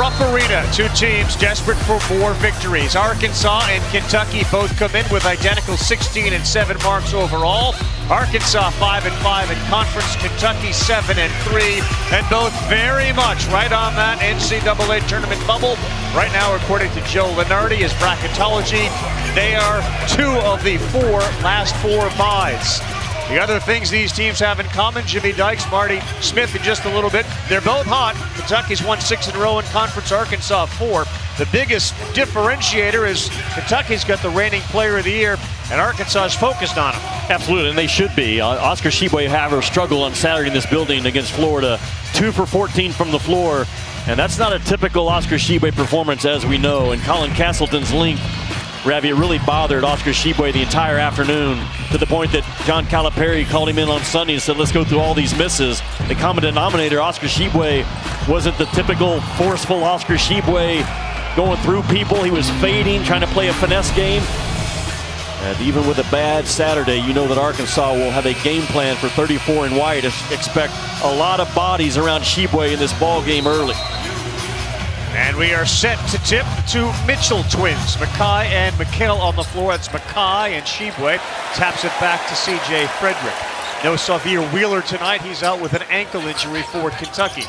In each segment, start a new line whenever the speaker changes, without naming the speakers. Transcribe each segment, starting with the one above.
Rupp Arena, two teams desperate for more victories. Arkansas and Kentucky both come in with identical 16 and 7 marks overall. Arkansas 5-5 in conference, Kentucky 7-3, and both very much right on that NCAA tournament bubble. Right now, according to Joe Lenardi, his bracketology, they are 2 of the last 4 byes. The other things these teams have in common, Jimmy Dykes, Marty Smith in just a little bit, they're both hot. Kentucky's won 6 in a row in conference, Arkansas 4. The biggest differentiator is Kentucky's got the reigning player of the year, and Arkansas is focused on him.
Absolutely, and they should be. Oscar Tshiebwe had a struggle on Saturday in this building against Florida. 2 for 14 from the floor, and that's not a typical Oscar Tshiebwe performance, as we know. And Colin Castleton's length, Ravi, really bothered Oscar Tshiebwe the entire afternoon, to the point that John Calipari called him in on Sunday and said, let's go through all these misses. The common denominator, Oscar Tshiebwe, wasn't the typical forceful Oscar Tshiebwe going through people. He was fading, trying to play a finesse game. And even with a bad Saturday, you know that Arkansas will have a game plan for 34 and white. Expect a lot of bodies around Tshiebwe in this ball game early.
And we are set to tip to Mitchell twins. Mackay and McHale on the floor. It's Mackay and Tshiebwe. Taps it back to C.J. Frederick. No Xavier Wheeler tonight. He's out with an ankle injury for Kentucky.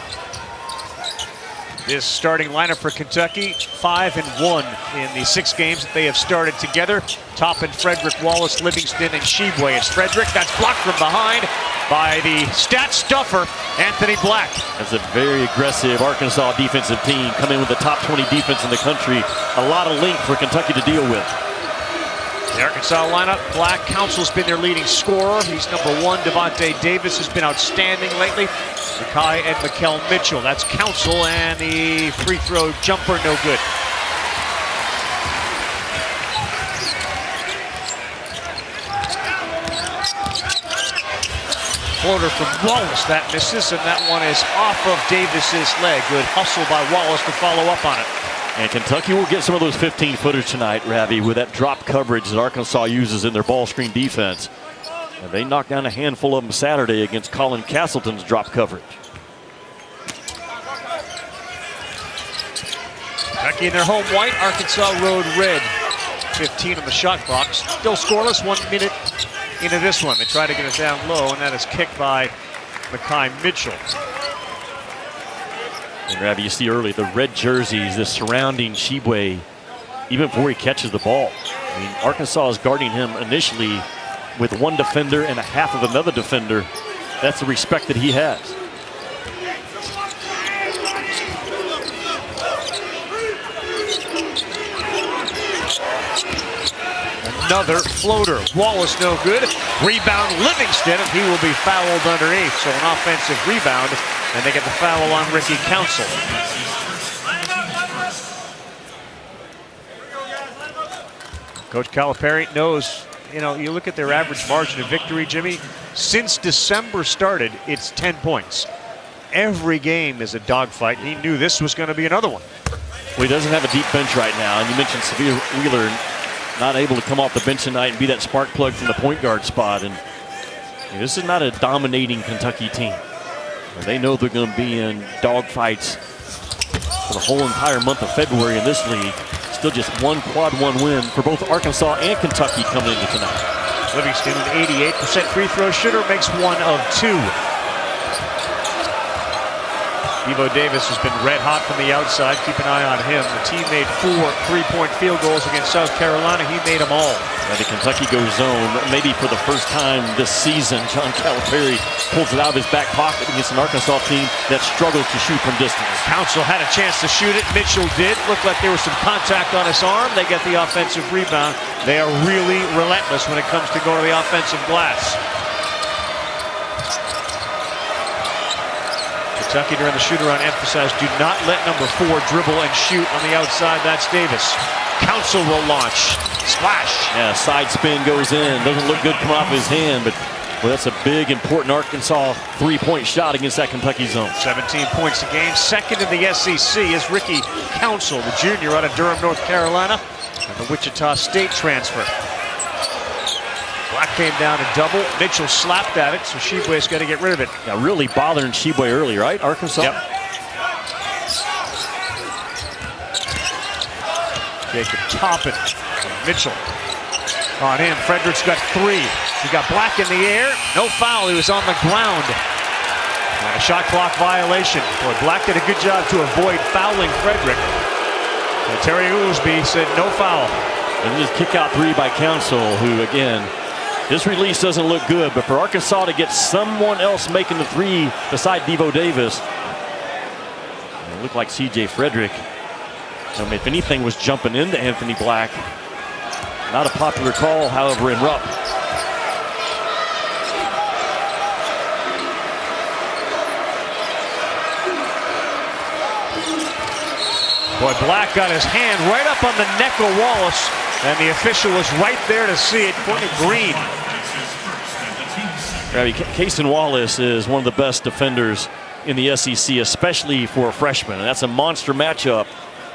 This starting lineup for Kentucky, 5-1 in the 6 games that they have started together. Toppin, Frederick, Wallace, Livingston, and Tshiebwe. It's Frederick. That's blocked from behind by the stat stuffer, Anthony Black.
That's a very aggressive Arkansas defensive team, coming with the top 20 defense in the country. A lot of length for Kentucky to deal with.
The Arkansas lineup, Black, Council's been their leading scorer. He's number 1. Devontae Davis has been outstanding lately. Mackay and Mikel Mitchell. That's Council, and the free throw jumper no good. Floater from Wallace, that misses, and that one is off of Davis's leg. Good hustle by Wallace to follow up on it.
And Kentucky will get some of those 15-footers tonight, Ravi, with that drop coverage that Arkansas uses in their ball screen defense. And they knocked down a handful of them Saturday against Colin Castleton's drop coverage.
Kentucky in their home white, Arkansas road red. 15 on the shot clock. Still scoreless, 1 minute into this one. They try to get it down low, and that is kicked by Mackay Mitchell.
And Ravi, you see early the red jerseys, the surrounding Tshiebwe, even before he catches the ball. I mean, Arkansas is guarding him initially with 1 defender and a half of another defender. That's the respect that he has.
Another floater. Wallace no good. Rebound Livingston, and he will be fouled underneath. So an offensive rebound, and they get the foul on Ricky Council. Coach Calipari knows, you know, you look at their average margin of victory, Jimmy. Since December started, it's 10 points. Every game is a dogfight. He knew this was going to be another one.
Well, he doesn't have a deep bench right now, and you mentioned Xavier Wheeler not able to come off the bench tonight and be that spark plug from the point guard spot. And this is not a dominating Kentucky team. They know they're going to be in dogfights for the whole entire month of February in this league. Still just 1 quad 1 win for both Arkansas and Kentucky coming into tonight.
Livingston, an 88% free throw shooter, makes 1 of 2. Evo Davis has been red hot from the outside. Keep an eye on him. The team made 4 3-point field goals against South Carolina. He made them all.
Now the Kentucky goes zone, maybe for the first time this season. John Calipari pulls it out of his back pocket against an Arkansas team that struggles to shoot from distance.
Council had a chance to shoot it. Mitchell did. Looked like there was some contact on his arm. They get the offensive rebound. They are really relentless when it comes to going to the offensive glass. Kentucky during the shoot-around emphasized, do not let number 4 dribble and shoot on the outside. That's Davis. Council will launch. Splash.
Yeah, side spin goes in. Doesn't look good coming off his hand, but well, that's a big, important Arkansas 3-point shot against that Kentucky zone. 17
points a game. Second in the SEC is Ricky Council, the junior out of Durham, North Carolina, and the Wichita State transfer. Black came down to double. Mitchell slapped at it, so Tshiebwe's got to get rid of it.
Yeah, really bothering Tshiebwe early, right, Arkansas?
Yep. Jacob Toppin. Mitchell on him. Frederick's got 3. He got Black in the air. No foul. He was on the ground. And a shot clock violation. Boy, Black did a good job to avoid fouling Frederick. And Terry Oglesby said no foul.
And just kick out 3 by Council, who again, this release doesn't look good, but for Arkansas to get someone else making the 3 beside Devo Davis, it looked like C.J. Frederick, I mean, if anything, was jumping into Anthony Black. Not a popular call, however, in Rupp.
Boy, Black got his hand right up on the neck of Wallace, and the official was right there to see it, pointing green.
Casey Wallace is one of the best defenders in the SEC, especially for a freshman. And that's a monster matchup.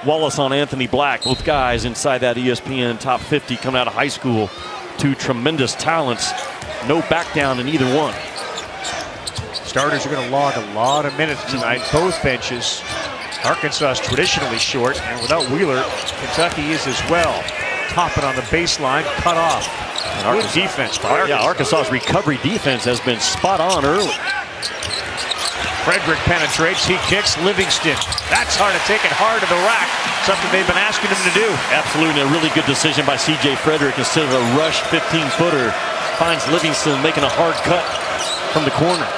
Wallace on Anthony Black, both guys inside that ESPN top 50 coming out of high school. 2 tremendous talents. No back down in either one.
Starters are going to log a lot of minutes tonight, both benches. Arkansas is traditionally short, and without Wheeler, Kentucky is as well. Toppin on the baseline, cut off. And Arkansas defense by Arkansas.
Yeah, Arkansas's recovery defense has been spot on early.
Frederick penetrates, he kicks. Livingston, that's hard to take it hard to the rack. Something they've been asking him to do.
Absolutely, a really good decision by C.J. Frederick. Instead of a rush 15-footer, finds Livingston making a hard cut from the corner.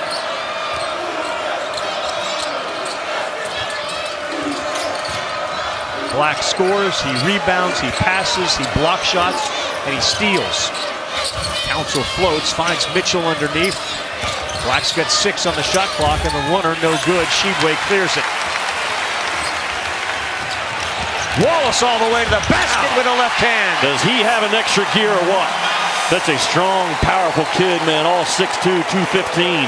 Black scores, he rebounds, he passes, he blocks shots, and he steals. Council floats, finds Mitchell underneath. Black's got 6 on the shot clock, and the runner no good. Tshiebwe clears it. Wallace all the way to the basket with a left hand.
Does he have an extra gear or what? That's a strong, powerful kid, man, all 6'2", 215.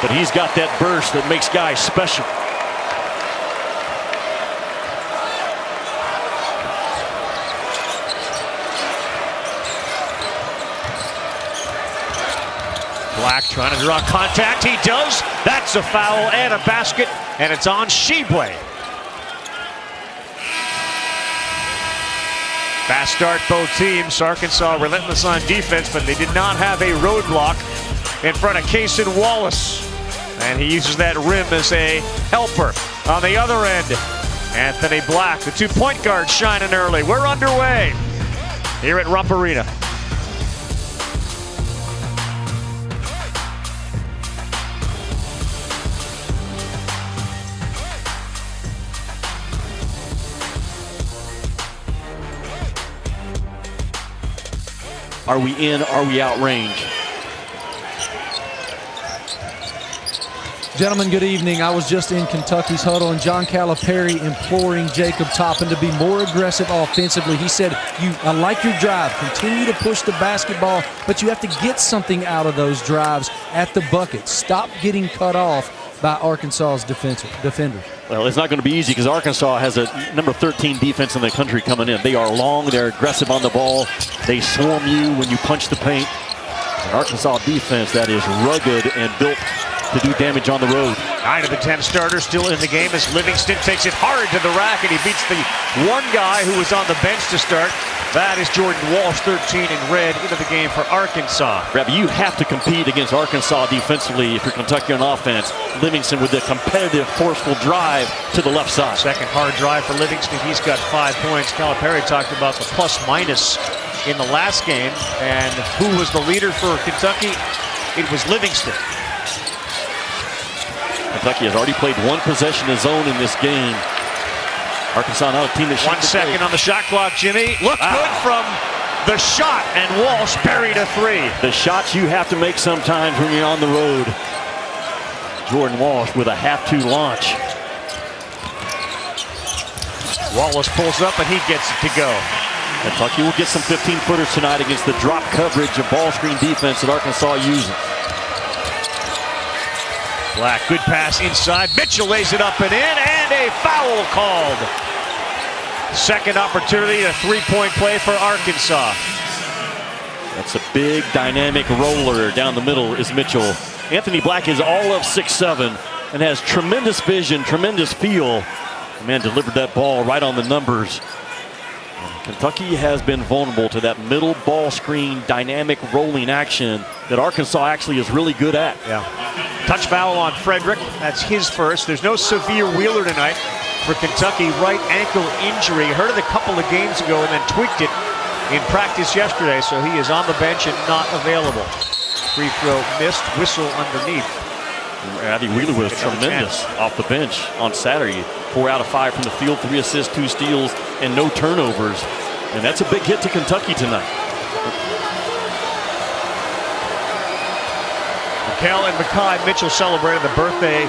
But he's got that burst that makes guys special.
Black trying to draw contact. He does. That's a foul and a basket, and it's on Tshiebwe. Fast start both teams. Arkansas relentless on defense, but they did not have a roadblock in front of Casey Wallace. And he uses that rim as a helper. On the other end, Anthony Black, the 2-point guard, shining early. We're underway here at Rupp Arena.
Are we in? Are we out range?
Gentlemen, good evening. I was just in Kentucky's huddle, and John Calipari imploring Jacob Toppin to be more aggressive offensively. He said, I like your drive. Continue to push the basketball, but you have to get something out of those drives at the bucket. Stop getting cut off by Arkansas's defenders.
Well, it's not going to be easy because Arkansas has a number 13 defense in the country coming in. They are long, they're aggressive on the ball. They swarm you when you punch the paint. An Arkansas defense that is rugged and built to do damage on the road.
9 of the 10 starters still in the game as Livingston takes it hard to the rack, and he beats the one guy who was on the bench to start. That is Jordan Walsh, 13 in red, into the game for Arkansas.
Rabbi, you have to compete against Arkansas defensively if you're Kentucky on offense. Livingston with a competitive, forceful drive to the left side.
Second hard drive for Livingston. He's got 5 points. Calipari talked about the plus-minus in the last game. And who was the leader for Kentucky? It was Livingston.
Kentucky has already played 1 possession of zone in this game. Arkansas not a team that
1 second on the shot clock, Jimmy. Look good from the shot, and Walsh buried a 3.
The shots you have to make sometimes when you're on the road. Jordan Walsh with a have-to launch.
Wallace pulls up, and he gets it to go.
Kentucky will get some 15-footers tonight against the drop coverage of ball screen defense that Arkansas uses.
Black, good pass inside. Mitchell lays it up and in, and a foul called. Second opportunity, a 3-point play for Arkansas.
That's a big dynamic roller down the middle is Mitchell. Anthony Black is all of 6'7" and has tremendous vision, tremendous feel. The man delivered that ball right on the numbers. Kentucky has been vulnerable to that middle ball screen dynamic rolling action that Arkansas actually is really good at.
Yeah. Touch foul on Frederick. That's his first. There's no severe Wheeler tonight for Kentucky. Right ankle injury. Heard it a couple of games ago and then tweaked it in practice yesterday, so he is on the bench and not available. Free throw missed. Whistle underneath.
Addy Wheeler was tremendous off the bench on Saturday. 4 out of 5 from the field, 3 assists, 2 steals, and no turnovers. And that's a big hit to Kentucky tonight.
Kel and Makai Mitchell celebrated the birthday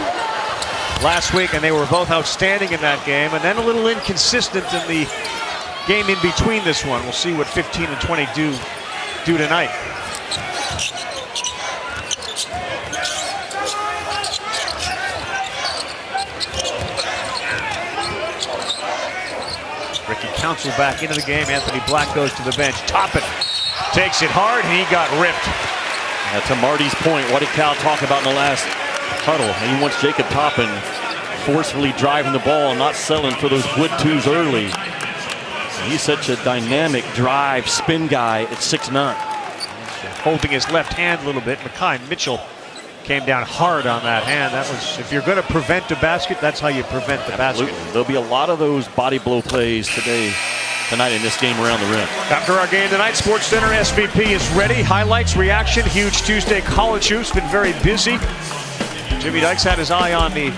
last week, and they were both outstanding in that game, and then a little inconsistent in the game in between this one. We'll see what 15 and 20 do tonight. Ricky Council back into the game. Anthony Black goes to the bench. Toppin takes it hard, and he got ripped.
To Marty's point, what did Cal talk about in the last huddle? He wants Jacob Toppin forcefully driving the ball and not settling for those wood twos early. He's such a dynamic drive spin guy at 6'9".
Holding his left hand a little bit. Makai Mitchell came down hard on that hand. That was, if you're going to prevent a basket, that's how you prevent the basket.
There'll be a lot of those body blow plays tonight in this game around the rim.
After our game tonight, Sports Center SVP is ready. Highlights, reaction, huge Tuesday college hoops. Been very busy. Jimmy Dykes had his eye on the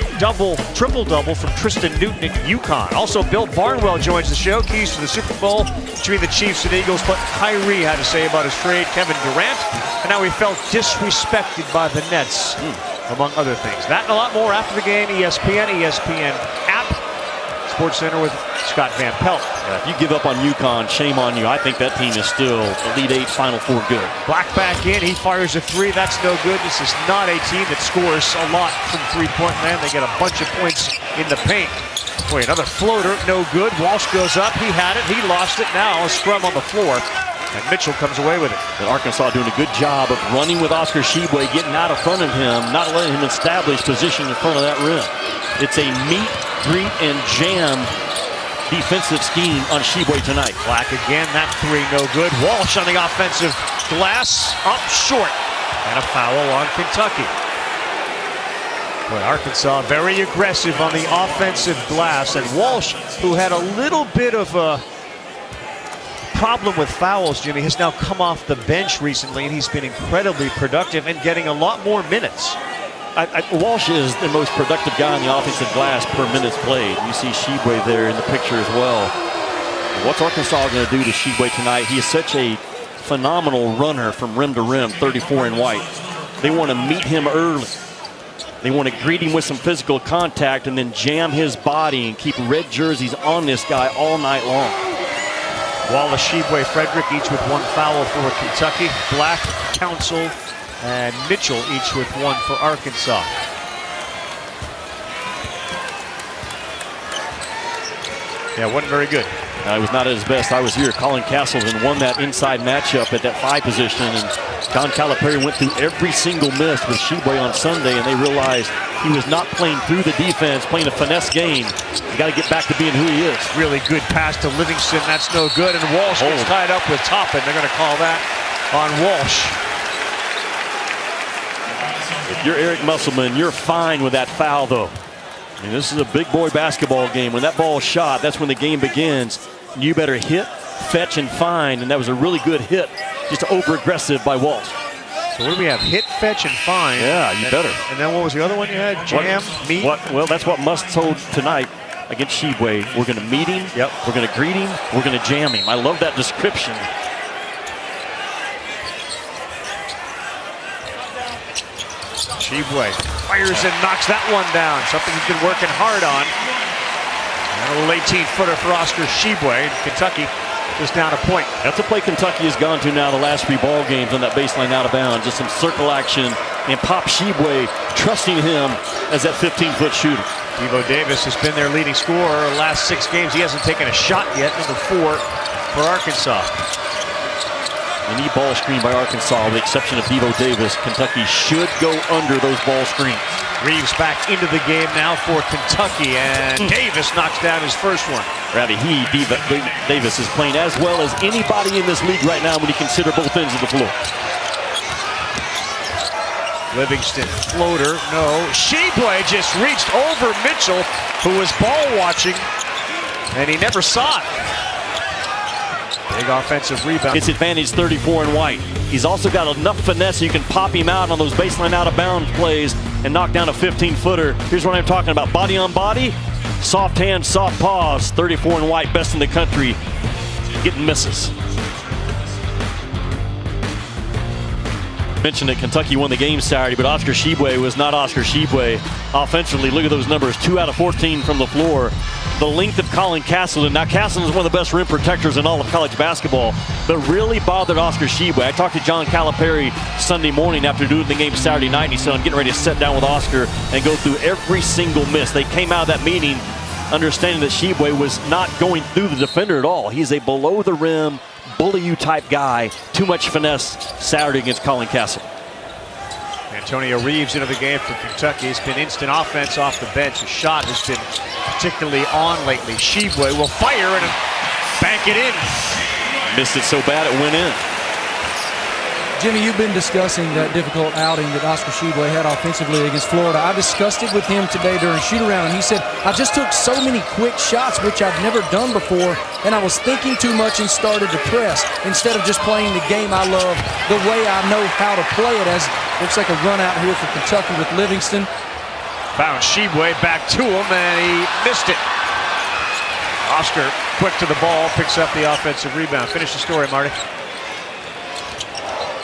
triple-double from Tristan Newton at UConn. Also, Bill Barnwell joins the show. Keys to the Super Bowl between the Chiefs and Eagles. What Kyrie had to say about his trade, Kevin Durant, and how he felt disrespected by the Nets, among other things. That and a lot more after the game. ESPN app. Sports Center with Scott Van Pelt.
Yeah, if you give up on UConn, shame on you. I think that team is still Elite 8, Final Four good.
Black back in, he fires a 3. That's no good. This is not a team that scores a lot from three-point land. They get a bunch of points in the paint. Boy, another floater, no good. Walsh goes up, he had it, he lost it. Now a scrum on the floor, and Mitchell comes away with it.
And Arkansas doing a good job of running with Oscar Tshiebwe, getting out in front of him, not letting him establish position in front of that rim. It's a meet, greet, and jam defensive scheme on Tshiebwe tonight.
Black again, that 3 no good. Walsh on the offensive glass, up short. And a foul on Kentucky. But Arkansas very aggressive on the offensive glass. And Walsh, who had a little bit of a problem with fouls, Jimmy, has now come off the bench recently, and he's been incredibly productive and getting a lot more minutes.
Walsh is the most productive guy on the offensive glass per minutes played. You see Tshiebwe there in the picture as well. What's Arkansas going to do to Tshiebwe tonight? He is such a phenomenal runner from rim to rim, 34 in white. They want to meet him early. They want to greet him with some physical contact and then jam his body and keep red jerseys on this guy all night long.
Wallace, Tshiebwe, Frederick, each with 1 foul for Kentucky. Black, Council, and Mitchell each with 1 for Arkansas. Yeah, wasn't very good.
It was not at his best. I was here. Colin Castleton won that inside matchup at that 5 position, and Don Calipari went through every single miss with Tshiebwe on Sunday, and they realized he was not playing through the defense, playing a finesse game. You got to get back to being who he is.
Really good pass to Livingston. That's no good, and Walsh gets tied up with Toppin. They're going to call that on Walsh.
If you're Eric Musselman, you're fine with that foul, though. I mean, this is a big boy basketball game. When that ball is shot, that's when the game begins. You better hit, fetch, and find, and that was a really good hit, just over-aggressive by Walsh.
So what do we have? Hit, fetch, and find.
Yeah, you better.
And then what was the other one you had? Jam, meet?
Well, that's what Muss told tonight against Tshiebwe. We're going to meet him.
Yep.
We're going to greet him. We're going to jam him. I love that description.
Tshiebwe fires and knocks that one down. Something he's been working hard on. And a little 18-footer for Oscar Tshiebwe. Kentucky just down a point.
That's a play Kentucky has gone to now the last 3 ball games on that baseline out of bounds. Just some circle action and Pop Tshiebwe trusting him as that 15-foot shooter.
Devo Davis has been their leading scorer the last 6 games. He hasn't taken a shot yet. Number 4 for Arkansas.
Any ball screen by Arkansas, with the exception of Devo Davis, Kentucky should go under those ball screens.
Reeves back into the game now for Kentucky, and Davis knocks down his first one.
Ravi, Davis is playing as well as anybody in this league right now when you consider both ends of the floor.
Livingston, floater, no. Tshiebwe just reached over Mitchell, who was ball watching, and he never saw it. Big offensive rebound.
It's advantage 34 in white. He's also got enough finesse so you can pop him out on those baseline out of bounds plays and knock down a 15-footer. Here's what I'm talking about. Body on body, soft hand, soft paws. 34 in white, best in the country. Getting misses. Mentioned that Kentucky won the game Saturday, but Oscar Tshiebwe was not Oscar Tshiebwe. Offensively, look at those numbers. 2 out of 14 from the floor. The length of Colin Castleton. Now, Castleton is one of the best rim protectors in all of college basketball, but really bothered Oscar Tshiebwe. I talked to John Calipari Sunday morning after doing the game Saturday night, and he said, I'm getting ready to sit down with Oscar and go through every single miss. They came out of that meeting understanding that Tshiebwe was not going through the defender at all. He's a below-the-rim, bully-you type guy. Too much finesse Saturday against Colin Castleton.
Antonio Reeves into the game for Kentucky. It's been instant offense off the bench. His shot has been particularly on lately. Tshiebwe will fire and bank it in.
Missed it so bad it went in.
Jimmy, you've been discussing that difficult outing that Oscar Tshiebwe had offensively against Florida. I discussed it with him today during shoot-around, and he said, I just took so many quick shots, which I've never done before, and I was thinking too much and started to press instead of just playing the game I love the way I know how to play it. As looks like a run out here for Kentucky with Livingston.
Found Tshiebwe back to him, and he missed it. Oscar, quick to the ball, picks up the offensive rebound. Finish the story, Marty.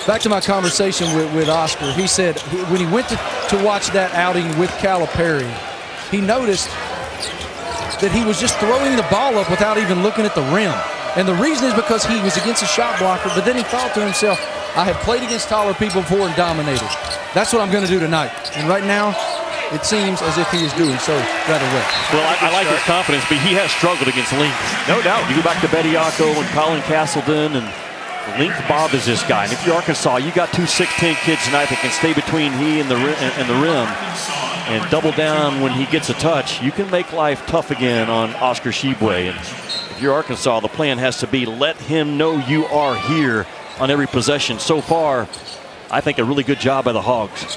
Back to my conversation with Oscar. He said when he went to watch that outing with Calipari, he noticed that he was just throwing the ball up without even looking at the rim. And the reason is because he was against a shot blocker, but then he thought to himself, I have played against taller people before and dominated. That's what I'm going to do tonight. And right now, it seems as if he is doing so rather well.
Well, I like his confidence, but he has struggled against length. No doubt. You go back to Bediako and Colin Castleton, and length bothers this guy. And if you're Arkansas, you got 2 6'10" kids tonight that can stay between he and the rim and double down when he gets a touch. You can make life tough again on Oscar Tshiebwe. And if you're Arkansas, the plan has to be let him know you are here on every possession. So far, I think a really good job by the Hogs.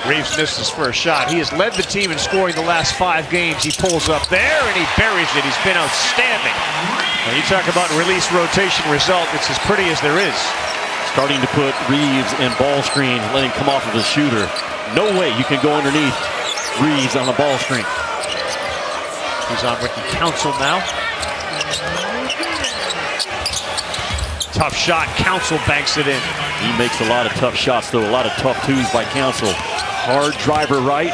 Reeves missed his first shot. He has led the team in scoring the last 5 games. He pulls up there and he buries it. He's been outstanding. When you talk about release rotation result, it's as pretty as there is.
Starting to put Reeves in ball screen, let him come off of the shooter. No way you can go underneath Reeves on a ball screen.
He's on with the Council now. Tough shot. Council banks it in.
He makes a lot of tough shots, though. A lot of tough twos by Council. Hard driver right.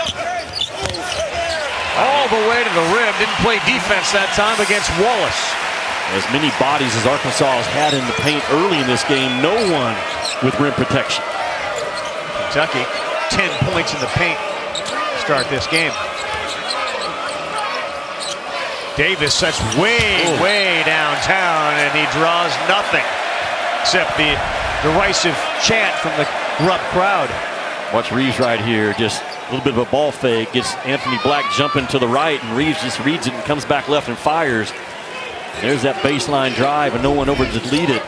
All the way to the rim. Didn't play defense that time against Wallace.
As many bodies as Arkansas has had in the paint early in this game, no one with rim protection.
Kentucky, 10 points in the paint to start this game. Davis sets way downtown, and he draws nothing except the derisive chant from the corrupt crowd.
Watch Reeves right here, just a little bit of a ball fake, gets Anthony Black jumping to the right, and Reeves just reads it and comes back left and fires. There's that baseline drive, and no one over to delete it.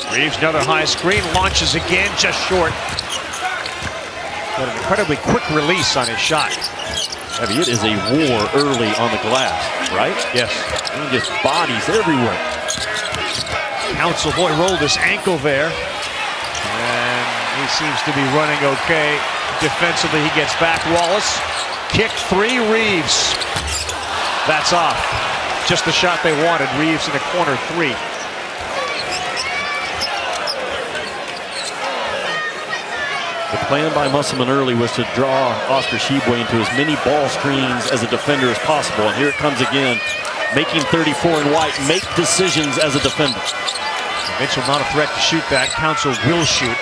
Reeves, another high screen, launches again, just short. But an incredibly quick release on his shot.
It is a war early on the glass, right?
Yes.
And just bodies everywhere.
Council boy rolled his ankle there. And he seems to be running okay. Defensively, he gets back. Wallace, kick 3, Reeves. That's off. Just the shot they wanted. Reeves in the corner 3.
The plan by Musselman early was to draw Oscar Tshiebwe into as many ball screens as a defender as possible. And here it comes again, making 34 in white make decisions as a defender.
Mitchell not a threat to shoot that. Council will shoot.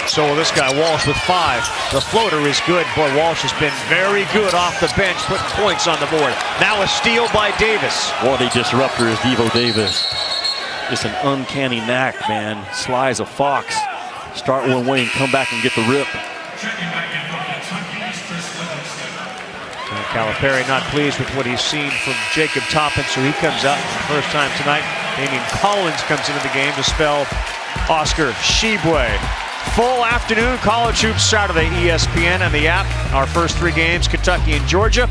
So will this guy, Walsh, with 5. The floater is good. Boy, Walsh has been very good off the bench, putting points on the board. Now a steal by Davis.
What a disruptor is Devo Davis. Just an uncanny knack, man. Sly as a fox. Start one way and come back and get the rip.
Calipari not pleased with what he's seen from Jacob Toppin, so he comes out for the first time tonight. Damian Collins comes into the game to spell Oscar Tshiebwe. Full afternoon college hoops Saturday, ESPN and the app. Our first three games, Kentucky and Georgia.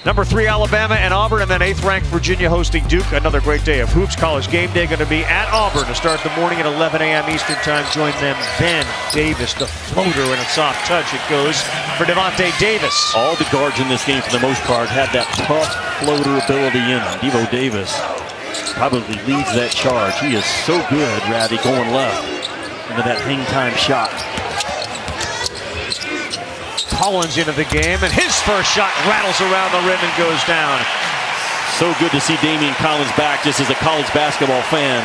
Number 3, Alabama and Auburn, and then 8th-ranked Virginia hosting Duke. Another great day of hoops. College game day going to be at Auburn to start the morning at 11 a.m. Eastern time. Join them then. Davis, the floater, and a soft touch. It goes for Devontae Davis.
All the guards in this game, for the most part, had that tough floater ability in them. Devo Davis probably leads that charge. He is so good, Ravi, going left into that hang time shot.
Collins into the game, and his first shot rattles around the rim and goes down.
So good to see Damian Collins back, just as a college basketball fan.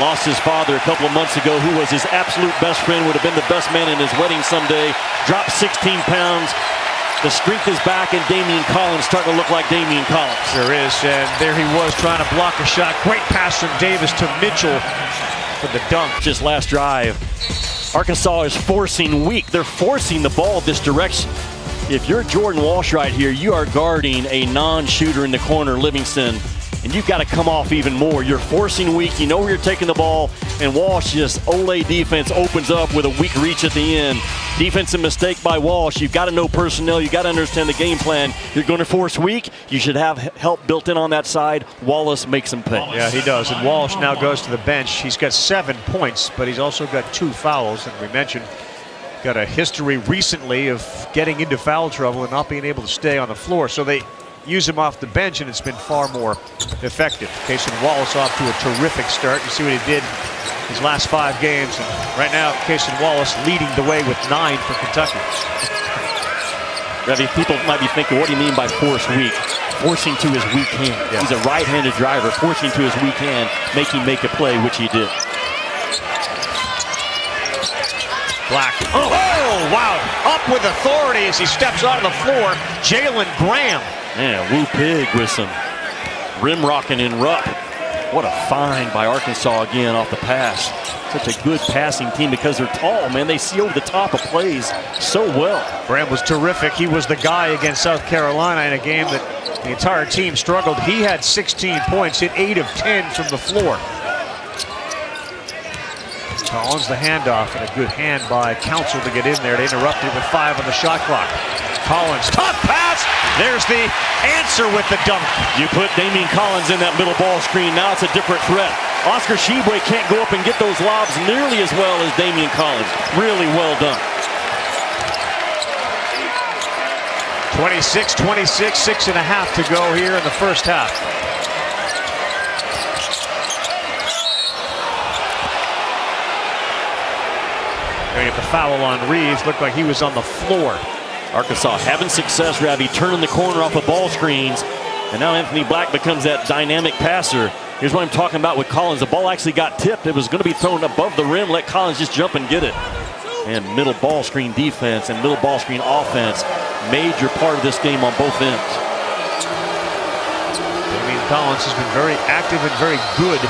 Lost his father a couple of months ago, who was his absolute best friend, would have been the best man in his wedding someday. Dropped 16 pounds. The strength is back, and Damian Collins starting to look like Damian Collins.
There is, and there he was trying to block a shot. Great pass from Davis to Mitchell for the dunk.
Just last drive. Arkansas is forcing weak. They're forcing the ball this direction. If you're Jordan Walsh right here, you are guarding a non-shooter in the corner, Livingston, and you've got to come off even more. You're forcing weak. You know where you're taking the ball, and Walsh just Ole defense opens up with a weak reach at the end. Defensive mistake by Walsh. You've got to know personnel. You've got to understand the game plan. You're going to force weak. You should have help built in on that side. Wallace makes him pay.
Yeah, he does. And Walsh now goes to the bench. He's got 7 points, but he's also got 2 fouls. And we mentioned got a history recently of getting into foul trouble and not being able to stay on the floor. So they use him off the bench, and it's been far more effective. Cason Wallace off to a terrific start. You see what he did his last 5 games. And right now, Cason Wallace leading the way with 9 for Kentucky.
Ravi, people might be thinking, what do you mean by force weak? Forcing to his weak hand. Yeah. He's a right-handed driver, forcing to his weak hand, make him make a play, which he did.
Black. Oh, wow. Up with authority as he steps out on the floor. Jalen Graham.
Man, Woo Pig with some rim rocking in Rupp. What a find by Arkansas again off the pass. Such a good passing team because they're tall, man. They see over the top of plays so well.
Graham was terrific. He was the guy against South Carolina in a game that the entire team struggled. He had 16 points, hit 8 of 10 from the floor. Collins the handoff, and a good hand by Council to get in there to interrupt it with 5 on the shot clock. Collins, tough pass. There's the answer with the dunk.
You put Damian Collins in that middle ball screen, now it's a different threat. Oscar Tshiebwe can't go up and get those lobs nearly as well as Damian Collins. Really well done.
26-26, 6.5 to go here in the first half. They get the foul on Reeves. Looked like he was on the floor.
Arkansas having success, Ravi, turning the corner off of ball screens. And now Anthony Black becomes that dynamic passer. Here's what I'm talking about with Collins. The ball actually got tipped. It was going to be thrown above the rim. Let Collins just jump and get it. And middle ball screen defense and middle ball screen offense. Major part of this game on both ends.
Damian Collins has been very active and very good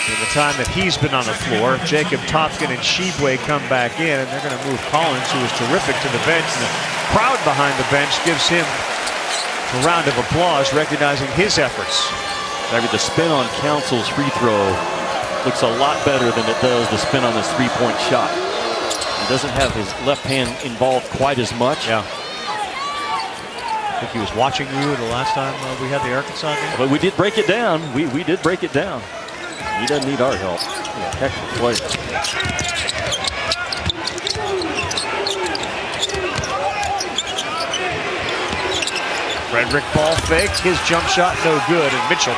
in the time that he's been on the floor. Jacob Toppin and Tshiebwe come back in, and they're going to move Collins, who is terrific, to the bench. And the crowd behind the bench gives him a round of applause, recognizing his efforts.
Maybe the spin on Council's free throw looks a lot better than it does the spin on his three-point shot. He doesn't have his left hand involved quite as much.
Yeah. I think he was watching you the last time we had the Arkansas game.
But we did break it down. We did break it down. He doesn't need our help. Yeah, heck of a play.
Frederick ball fake. His jump shot no good. And Mitchell,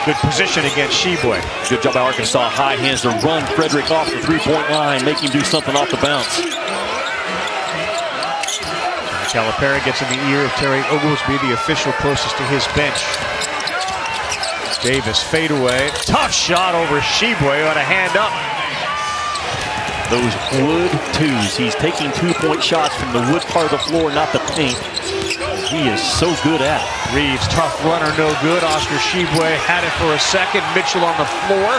good position against Tshiebwe.
Good job by Arkansas. High hands to run Frederick off the three-point line, make him do something off the bounce.
Calipari gets in the ear of Terry Oglesby, the official closest to his bench. Davis fadeaway. Tough shot over Tshiebwe on a hand up.
Those wood twos. He's taking 2-point shots from the wood part of the floor, not the paint. he is so good at it.
Reeves, tough runner, no good. Oscar Tshiebwe had it for a second. Mitchell on the floor.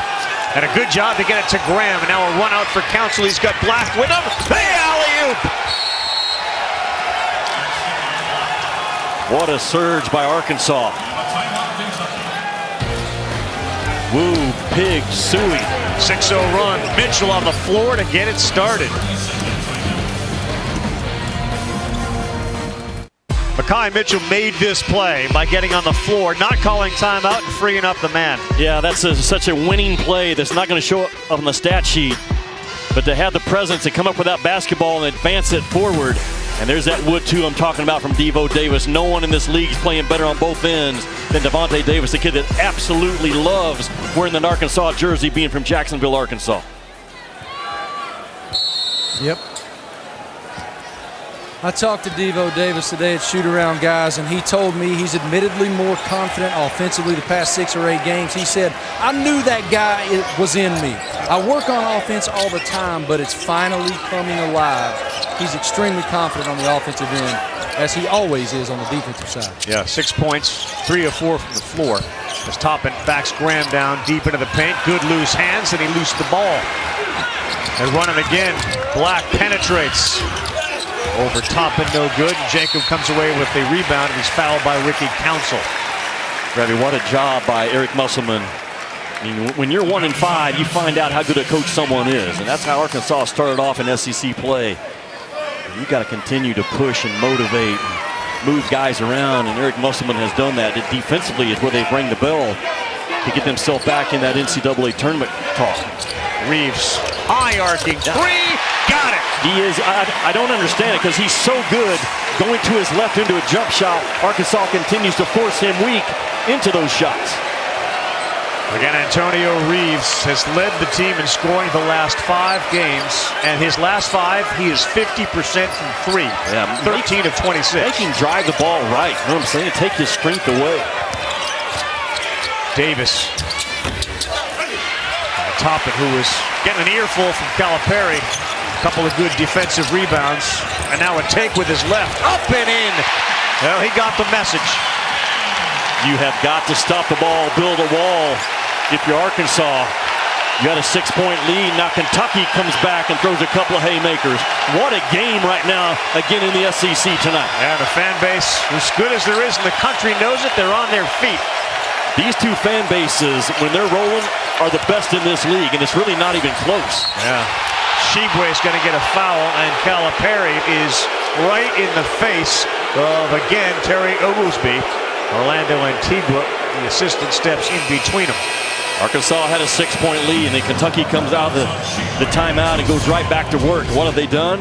And a good job to get it to Graham. And now a run out for Council. He's got Black with him. The alley-oop!
What a surge by Arkansas. Woo, Pig, Suey.
6-0 run. Mitchell on the floor to get it started. Makai Mitchell made this play by getting on the floor, not calling timeout and freeing up the man.
Yeah, that's such a winning play that's not going to show up on the stat sheet. But to have the presence and come up with that basketball and advance it forward. And there's that wood, too, I'm talking about from Devo Davis. No one in this league is playing better on both ends than Devontae Davis, the kid that absolutely loves wearing the Arkansas jersey, being from Jacksonville, Arkansas.
Yep. I talked to Devo Davis today at Shoot Around Guys, and he told me he's admittedly more confident offensively the past 6 or 8 games. He said, I knew that guy was in me. I work on offense all the time, but it's finally coming alive. He's extremely confident on the offensive end, as he always is on the defensive side.
Yeah, 6 points, 3 of 4 from the floor. As Toppin backs Graham down deep into the paint. Good loose hands, and he loosed the ball. They run him again. Black penetrates. Over Toppin, no good. Jacob comes away with a rebound, and he's fouled by Ricky Council.
Ravi, what a job by Eric Musselman. I mean, when you're 1-5, you find out how good a coach someone is, and that's how Arkansas started off in SEC play. You got to continue to push and motivate and move guys around, and Eric Musselman has done that. Defensively is where they ring the bell to get themselves back in that NCAA tournament talk.
Reeves, high arcing three, got it.
He is, I don't understand it, because he's so good going to his left into a jump shot. Arkansas continues to force him weak into those shots.
Again, Antonio Reeves has led the team in scoring the last 5 games, and his last 5, he is 50% from 3.
Yeah,
13 of 26.
Make him drive the ball right. You know what I'm saying? Take his strength away.
Davis. Toppin, who was getting an earful from Calipari. A couple of good defensive rebounds. And now a take with his left. Up and in. Well, he got the message.
You have got to stop the ball, build a wall. If you're Arkansas, you got a 6-point lead. Now Kentucky comes back and throws a couple of haymakers. What a game right now, again in the SEC tonight.
Yeah, the fan base, as good as there is in the country, knows it. They're on their feet.
These two fan bases, when they're rolling, are the best in this league, and it's really not even close.
Yeah. Tshiebwe is going to get a foul, and Calipari is right in the face of, again, Terry Oglesby. Orlando Antigua, the assistant, steps in between them.
Arkansas had a 6-point lead, and then Kentucky comes out of the timeout and goes right back to work. What have they done?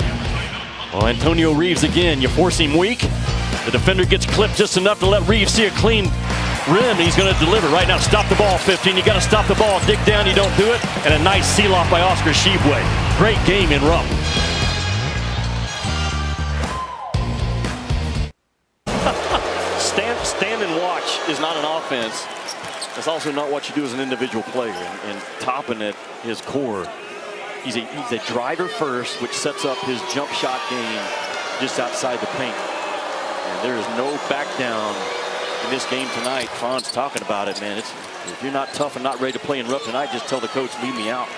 Well, Antonio Reeves again. You force him weak. The defender gets clipped just enough to let Reeves see a clean rim, and he's going to deliver right now. Stop the ball, 15. You got to stop the ball. Dig down, you don't do it. And a nice seal-off by Oscar Tshiebwe. Great game in Rupp. Stand and watch is not an offense. It's also not what you do as an individual player. And Toppin at his core, he's a driver first, which sets up his jump shot game just outside the paint. And there is no back down in this game tonight. Fawn's talking about it, man. If you're not tough and not ready to play in Rupp tonight, just tell the coach, leave me out.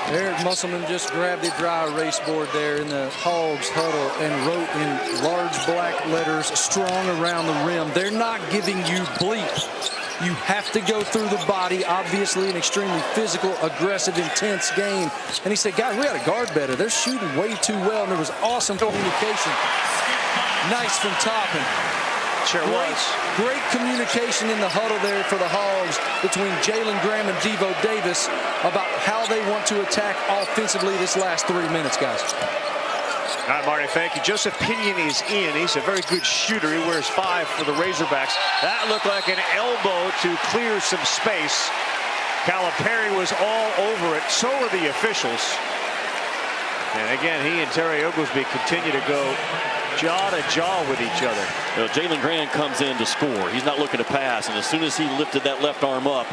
Eric Musselman just grabbed a dry erase board there in the Hogs huddle and wrote in large black letters, strong around the rim. They're not giving you bleep. You have to go through the body. Obviously an extremely physical, aggressive, intense game. And he said, guys, we got to guard better. They're shooting way too well, and there was awesome communication. Nice from Toppin.
Sure was.
Great communication in the huddle there for the Hogs between Jalen Graham and Devo Davis about how they want to attack offensively this last 3 minutes, guys.
All right, Marty, thank you. Joseph Pinion is in. He's a very good shooter. He wears 5 for the Razorbacks. That looked like an elbow to clear some space. Calipari was all over it. So were the officials. And again, he and Terry Oglesby continue to go jaw to jaw with each other.
You know, Jalen Graham comes in to score. He's not looking to pass, and as soon as he lifted that left arm up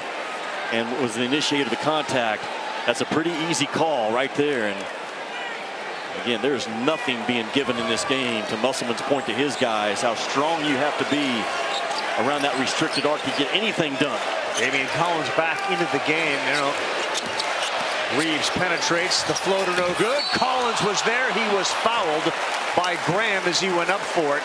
and was the initiator of the contact, that's a pretty easy call right there. And Again, there's nothing being given in this game, to Musselman's point to his guys, how strong you have to be around that restricted arc to get anything done.
Damian Collins back into the game. Reeves penetrates, the floater no good. Collins was there. He was fouled by Graham as he went up for it.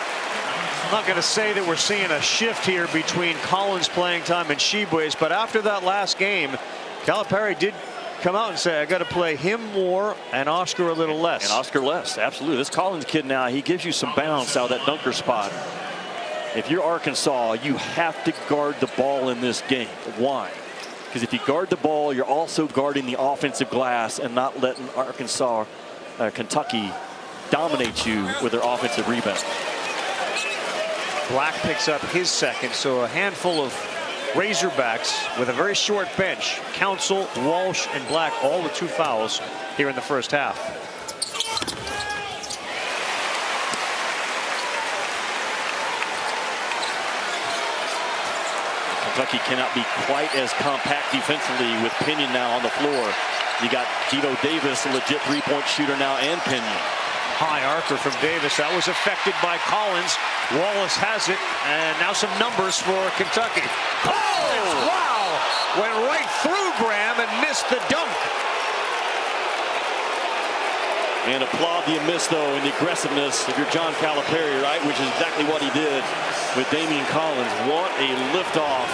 I'm not going to say that we're seeing a shift here between Collins' playing time and Tshiebwe's, but after that last game, Calipari did come out and say, I got to play him more and Oscar a little less.
And Oscar less, absolutely. This Collins kid now, he gives you some bounce out of that dunker spot. If you're Arkansas, you have to guard the ball in this game. Why? Because if you guard the ball, you're also guarding the offensive glass and not letting Kentucky dominate you with their offensive rebound.
Black picks up his second, so a handful of Razorbacks with a very short bench. Council, Walsh, and Black all with 2 fouls here in the first half.
Kentucky cannot be quite as compact defensively with Pinion now on the floor. You got Devo Davis, a legit 3-point shooter now, and Pinion.
High arcer from Davis. That was affected by Collins. Wallace has it, and now some numbers for Kentucky. Collins, wow! Went right through Graham and missed the dunk.
And applaud the miss, though, and the aggressiveness if you're John Calipari, right? Which is exactly what he did with Damian Collins. What a liftoff.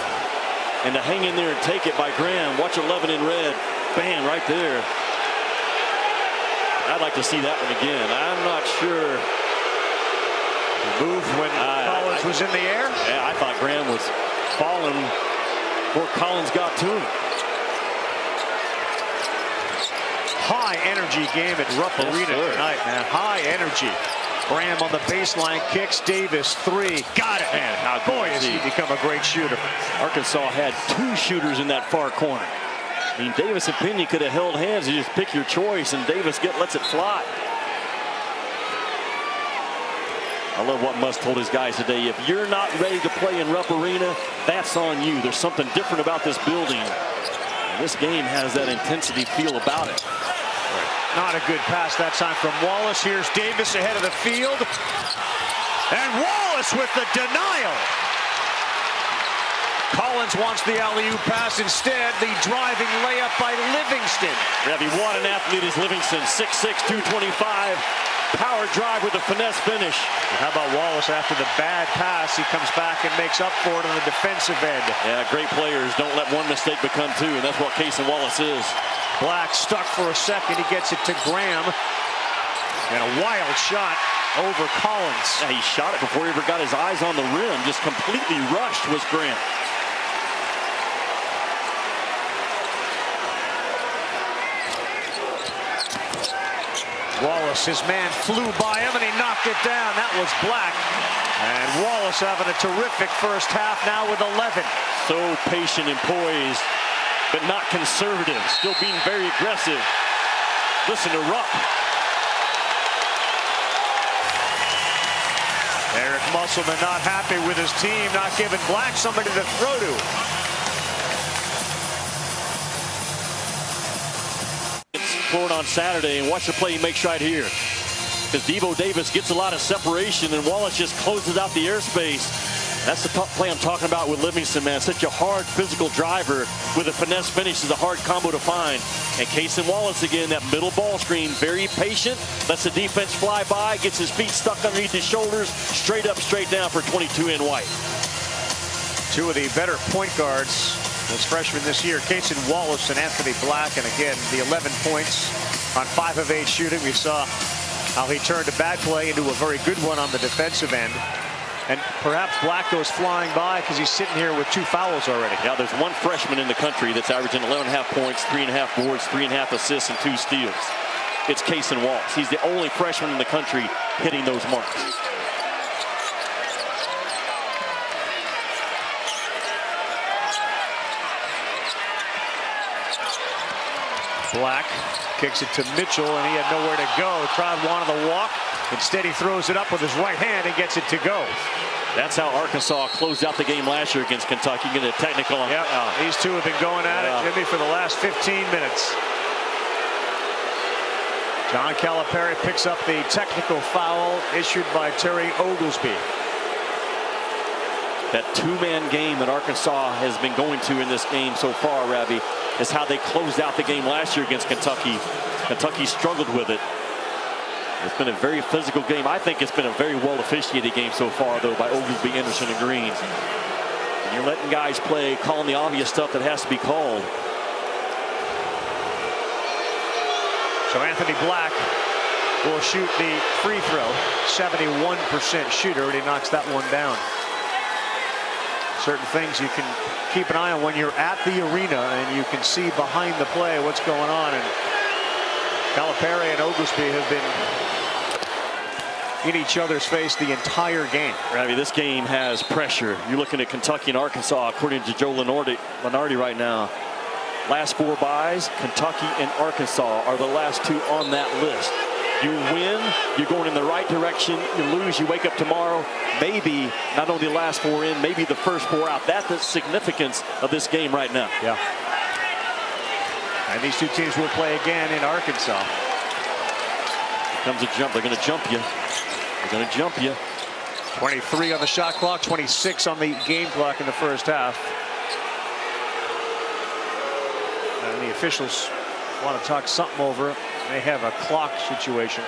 And to hang in there and take it by Graham. Watch 11 in red. Bam, right there. I'd like to see that one again. I'm not sure.
Move when Collins was in the air?
Yeah, I thought Graham was falling before Collins got to him.
High energy game at Rupp Arena tonight, man. High energy. Graham on the baseline, kicks. Davis, 3. Got it, man. How boy has he become a great shooter.
Arkansas had 2 shooters in that far corner. I mean, Davis and Pinion could have held hands. You just pick your choice, and Davis lets it fly. I love what Muss told his guys today. If you're not ready to play in Rupp Arena, that's on you. There's something different about this building. And this game has that intensity feel about it.
Not a good pass that time from Wallace. Here's Davis ahead of the field. And Wallace with the denial. Collins wants the alley-oop pass. Instead, the driving layup by Livingston.
Yeah, he won an athlete is Livingston. 6'6", 225. Power drive with a finesse finish.
And how about Wallace after the bad pass? He comes back and makes up for it on the defensive end.
Yeah, great players don't let one mistake become 2, and that's what Casey Wallace is.
Black stuck for a second. He gets it to Graham. And a wild shot over Collins.
Yeah, he shot it before he ever got his eyes on the rim. Just completely rushed was Graham.
Wallace, his man flew by him and he knocked it down. That was Black. And Wallace having a terrific first half now with 11.
So patient and poised, but not conservative. Still being very aggressive. Listen to Rupp.
Eric Musselman not happy with his team, not giving Black somebody to throw to.
Forward on Saturday, and watch the play he makes right here. Because Devo Davis gets a lot of separation, and Wallace just closes out the airspace. That's the play I'm talking about with Livingston, man. Such a hard physical driver with a finesse finish is a hard combo to find. And Casey Wallace again, that middle ball screen, very patient, lets the defense fly by, gets his feet stuck underneath his shoulders, straight up, straight down for 22 in white.
2 of the better point guards as freshmen this year, Casey Wallace and Anthony Black, and again the 11 points on 5 of 8 shooting. We saw how he turned a bad play into a very good one on the defensive end. And perhaps Black goes flying by because he's sitting here with 2 fouls already.
Now there's one freshman in the country that's averaging 11.5 points, 3.5 boards, 3.5 assists, and 2 steals. It's Casey Wallace. He's the only freshman in the country hitting those marks.
Black kicks it to Mitchell, and he had nowhere to go. The crowd wanted to walk. Instead, he throws it up with his right hand and gets it to go.
That's how Arkansas closed out the game last year against Kentucky. Get a technical on.
Yep. These 2 have been going at it, Jimmy, for the last 15 minutes. John Calipari picks up the technical foul issued by Terry Oglesby.
That two-man game that Arkansas has been going to in this game so far, Ravi, is how they closed out the game last year against Kentucky. Kentucky struggled with it. It's been a very physical game. I think it's been a very well officiated game so far, though, by Oglesby, Anderson, and Green. And you're letting guys play, calling the obvious stuff that has to be called.
So Anthony Black will shoot the free throw. 71% shooter, and he knocks that one down. Certain things you can keep an eye on when you're at the arena and you can see behind the play what's going on. And Calipari and Oglesby have been in each other's face the entire game.
Ravi, this game has pressure. You're looking at Kentucky and Arkansas, according to Joe Lenardi right now. Last four byes, Kentucky and Arkansas are the last two on that list. You win, you're going in the right direction. You lose, you wake up tomorrow, maybe not only the last four in, maybe the first four out. That's the significance of this game right now.
Yeah. And these two teams will play again in Arkansas.
Here comes a jump. They're going to jump you. They're going to jump you.
23 on the shot clock, 26 on the game clock in the first half. And the officials want to talk something over. They have a clock situation.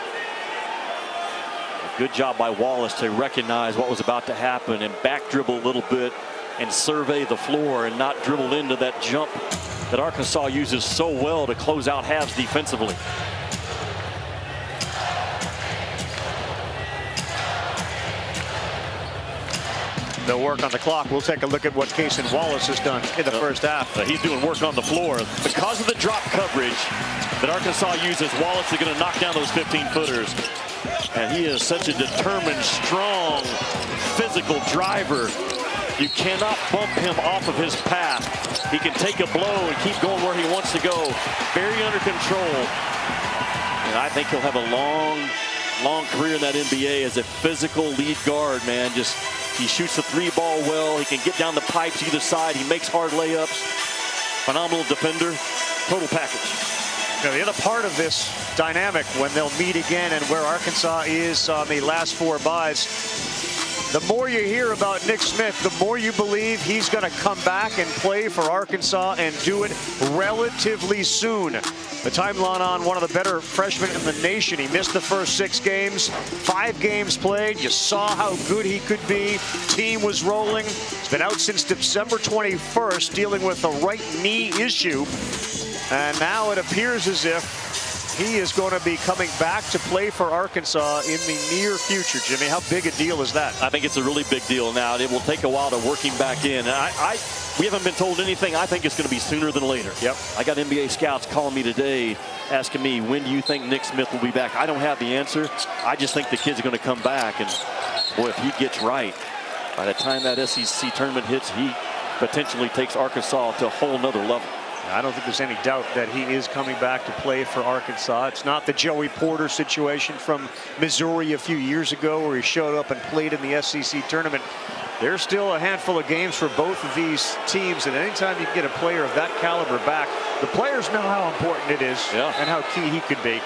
Good job by Wallace to recognize what was about to happen and back dribble a little bit and survey the floor and not dribble into that jump that Arkansas uses so well to close out halves defensively.
They'll work on the clock. We'll take a look at what Cason Wallace has done in the first half.
He's doing work on the floor. Because of the drop coverage that Arkansas uses, Wallace is going to knock down those 15-footers. And he is such a determined, strong, physical driver. You cannot bump him off of his path. He can take a blow and keep going where he wants to go. Very under control. And I think he'll have a long career in that NBA as a physical lead guard, man. He shoots the three ball well. He can get down the pipes either side. He makes hard layups. Phenomenal defender. Total package.
Now, the other part of this dynamic when they'll meet again and where Arkansas is on the last four byes, the more you hear about Nick Smith, the more you believe he's going to come back and play for Arkansas and do it relatively soon. The timeline on one of the better freshmen in the nation. He missed the first 6 games, 5 games played. You saw how good he could be. Team was rolling. He's been out since December 21st, dealing with a right knee issue. And now it appears as if he is going to be coming back to play for Arkansas in the near future. Jimmy, how big a deal is that?
I think it's a really big deal now. It will take a while to work him back in. And we haven't been told anything. I think it's going to be sooner than later.
Yep.
I got NBA scouts calling me today asking me, when do you think Nick Smith will be back? I don't have the answer. I just think the kid's going to come back. And, boy, if he gets right, by the time that SEC tournament hits, he potentially takes Arkansas to a whole nother level.
I don't think there's any doubt that he is coming back to play for Arkansas. It's not the Joey Porter situation from Missouri a few years ago where he showed up and played in the SEC tournament. There's still a handful of games for both of these teams, and anytime you can get a player of that caliber back, the players know how important it is and how key he could be.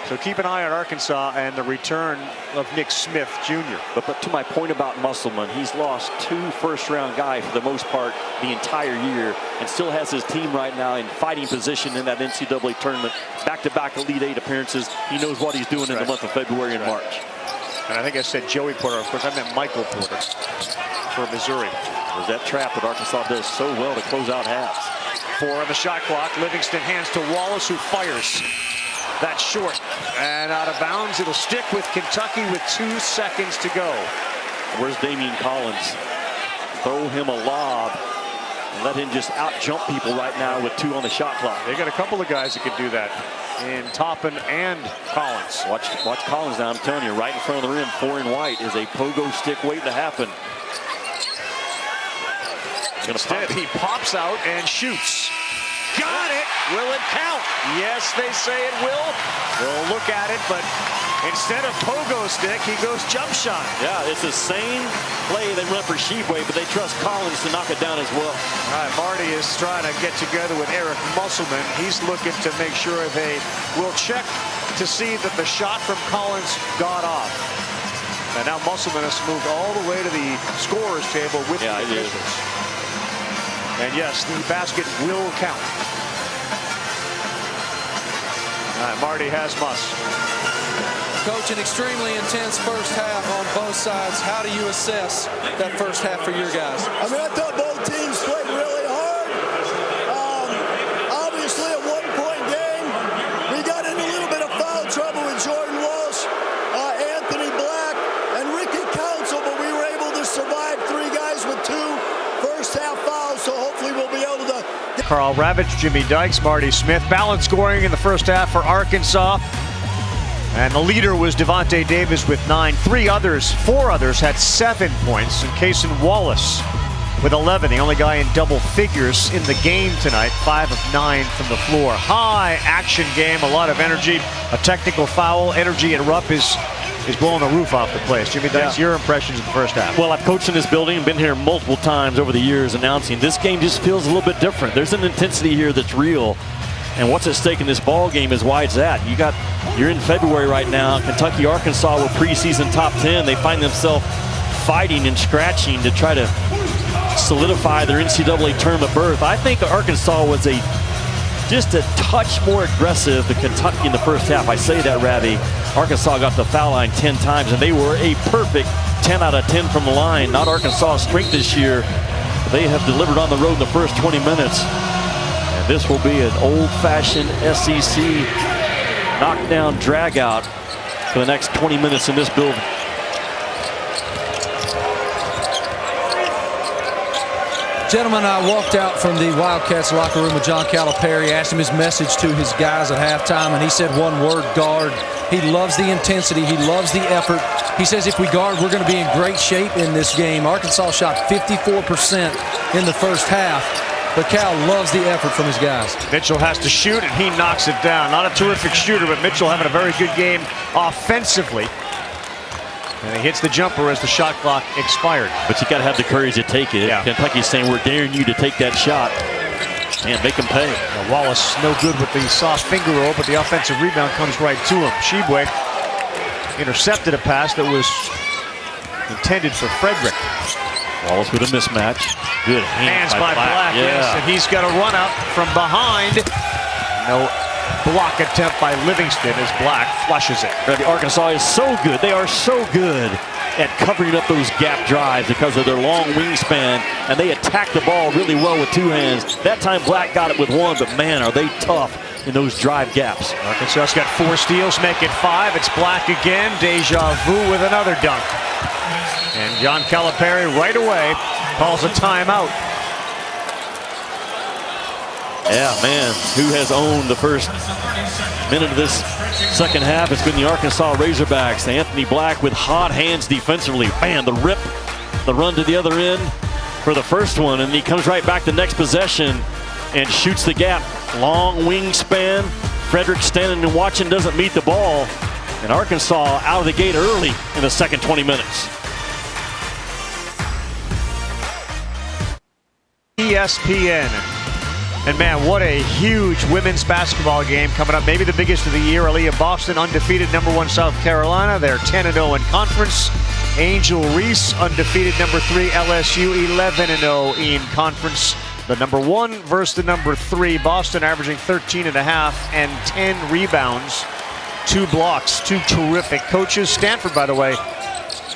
So keep an eye on Arkansas and the return of Nick Smith Jr.
But to my point about Musselman, he's lost 2 first-round guys for the most part the entire year and still has his team right now in fighting position in that NCAA tournament. Back-to-back Elite 8 appearances. He knows what he's doing in the month of February and March.
And I think I said Joey Porter. Of course, I meant Michael Porter for Missouri.
There's that trap that Arkansas does so well to close out halves.
4 on the shot clock. Livingston hands to Wallace, who fires. That's short and out of bounds. It'll stick with Kentucky with 2 seconds to go.
Where's Damian Collins? Throw him a lob and let him just out jump people right now with 2 on the shot clock.
They got a couple of guys that can do that in Toppin and Collins.
Watch Collins now. I'm telling you, right in front of the rim, 4 in white is a pogo stick waiting to happen.
Instead, he pops out and shoots. Got it! Will it count? Yes, they say it will. We'll look at it, but instead of pogo stick, he goes jump shot.
Yeah, it's the same play they run for Tshiebwe, but they trust Collins to knock it down as well.
All right, Marty is trying to get together with Eric Musselman. He's looking to make sure they will check to see that the shot from Collins got off. And now Musselman has moved all the way to the scorer's table with the officials. And yes, the basket will count. All right, Marty has Muss.
Coach, an extremely intense first half on both sides. How do you assess that first half for your guys?
I mean, I thought both teams played really hard. Obviously, a one-point game. We got in a little bit of foul trouble with Jordan Walsh, Anthony Black, and Ricky Council, but we were able to survive 3 guys with 2 first-half fouls, so hopefully we'll be able to...
Carl Ravitch, Jimmy Dykes, Marty Smith. Balanced scoring in the first half for Arkansas. And the leader was Devontae Davis with 9. 4 others had 7 points. And Cason Wallace with 11, the only guy in double figures in the game tonight. 5 of 9 from the floor. High action game, a lot of energy, a technical foul. Energy at Rupp is blowing the roof off the place. Jimmy Dykes, your impressions of the first half?
Well, I've coached in this building and been here multiple times over the years announcing. This game just feels a little bit different. There's an intensity here that's real. And what's at stake in this ball game is why it's at. You're in February right now. Kentucky, Arkansas were preseason top 10. They find themselves fighting and scratching to try to solidify their NCAA tournament berth. I think Arkansas was just a touch more aggressive than Kentucky in the first half. I say that, Ravi. Arkansas got the foul line 10 times, and they were a perfect 10 out of 10 from the line. Not Arkansas' strength this year. They have delivered on the road in the first 20 minutes. And this will be an old-fashioned SEC knockdown drag-out for the next 20 minutes in this building.
Gentlemen, I walked out from the Wildcats locker room with John Calipari, asked him his message to his guys at halftime, and he said one word: guard. He loves the intensity. He loves the effort. He says if we guard, we're going to be in great shape in this game. Arkansas shot 54% in the first half. But Cal loves the effort from his guys.
Mitchell has to shoot, and he knocks it down. Not a terrific shooter, but Mitchell having a very good game offensively. And he hits the jumper as the shot clock expired.
But you got to have the courage to take it. Yeah. Kentucky's saying, we're daring you to take that shot and make them pay.
Now, Wallace no good with the soft finger roll, but the offensive rebound comes right to him. Tshiebwe intercepted a pass that was intended for Frederick.
Wallace with a mismatch. Good hands by Black.
Yes, and he's got a run up from behind. No block attempt by Livingston as Black flushes it.
Arkansas is so good. They are so good at covering up those gap drives because of their long wingspan, and they attack the ball really well with 2 hands. That time Black got it with 1, but man, are they tough in those drive gaps.
Arkansas's got 4 steals, make it 5. It's Black again. Deja vu with another dunk. And John Calipari right away calls a timeout.
Yeah, man, who has owned the first minute of this second half? It's been the Arkansas Razorbacks. Anthony Black with hot hands defensively. Man, the rip, the run to the other end for the first one, and he comes right back the next possession and shoots the gap. Long wingspan. Frederick standing and watching, doesn't meet the ball. And Arkansas out of the gate early in the second 20 minutes.
ESPN. And man, what a huge women's basketball game coming up. Maybe the biggest of the year. Aaliyah Boston undefeated, #1 South Carolina. They're 10-0 in conference. Angel Reese undefeated, #3 LSU, 11-0 in conference. The #1 versus the #3. Boston averaging 13.5 and 10 rebounds, 2 blocks, 2 terrific coaches. Stanford, by the way,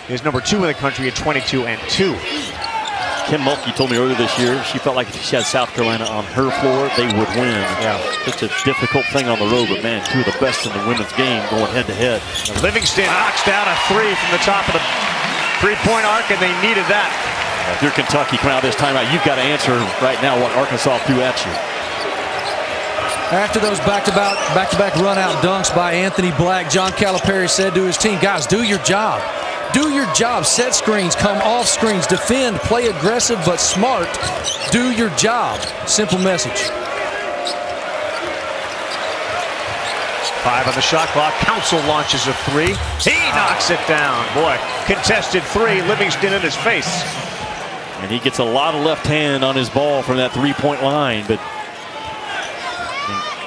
is #2 in the country at 22-2.
Kim Mulkey told me earlier this year she felt like if she had South Carolina on her floor, they would win.
Yeah.
Such a difficult thing on the road, but man, 2 of the best in the women's game going head-to-head.
Livingston knocks down a 3 from the top of the three-point arc, and they needed that.
If you're Kentucky coming out this timeout, you've got to answer right now what Arkansas threw at you.
After those back-to-back run-out dunks by Anthony Black, John Calipari said to his team, guys, do your job. Do your job. Set screens, come off screens, defend, play aggressive but smart. Do your job. Simple message.
5 on the shot clock. Council launches a 3. He knocks it down. Boy, contested 3. Livingston in his face.
And he gets a lot of left hand on his ball from that 3-point line, but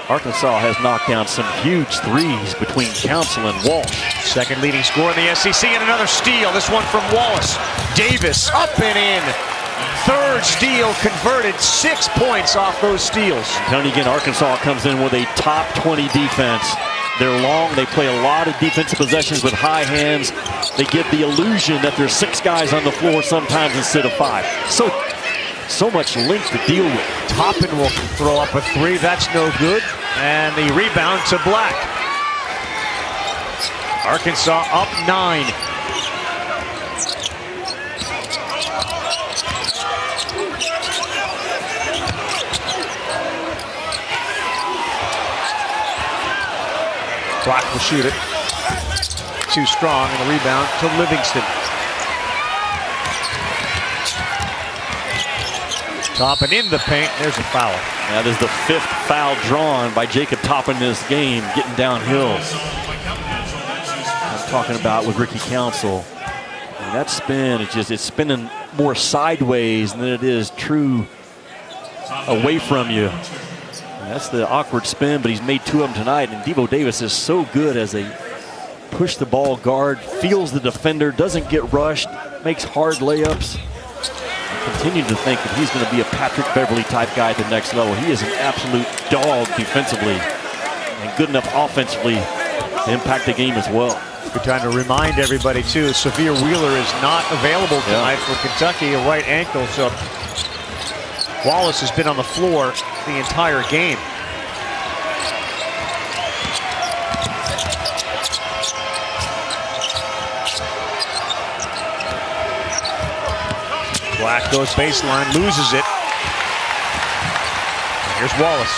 Arkansas has knocked down some huge threes between Council and Walsh.
Second leading scorer in the SEC, and another steal. This one from Wallace. Davis up and in. Third steal converted, 6 points off those steals.
And again, Arkansas comes in with a top 20 defense. They're long, they play a lot of defensive possessions with high hands. They give the illusion that there's 6 guys on the floor sometimes instead of 5. So much length to deal with.
Toppin will throw up a 3, that's no good. And the rebound to Black. Arkansas up 9. Black will shoot it. Too strong, and the rebound to Livingston. Toppin in the paint. There's a foul.
That is the 5th foul drawn by Jacob Toppin in this game, getting downhill. I'm talking about with Ricky Council. And that spin, it's spinning more sideways than it is true away from you. And that's the awkward spin, but he's made 2 of them tonight. And Devo Davis is so good as a push the ball guard, feels the defender, doesn't get rushed, makes hard layups. Continue to think that he's going to be a Patrick Beverly type guy at the next level. He is an absolute dog defensively and good enough offensively to impact the game as well.
Good time to remind everybody too, Severe Wheeler is not available tonight for Kentucky, a right ankle, so Wallace has been on the floor the entire game. Black goes baseline, loses it. Here's Wallace.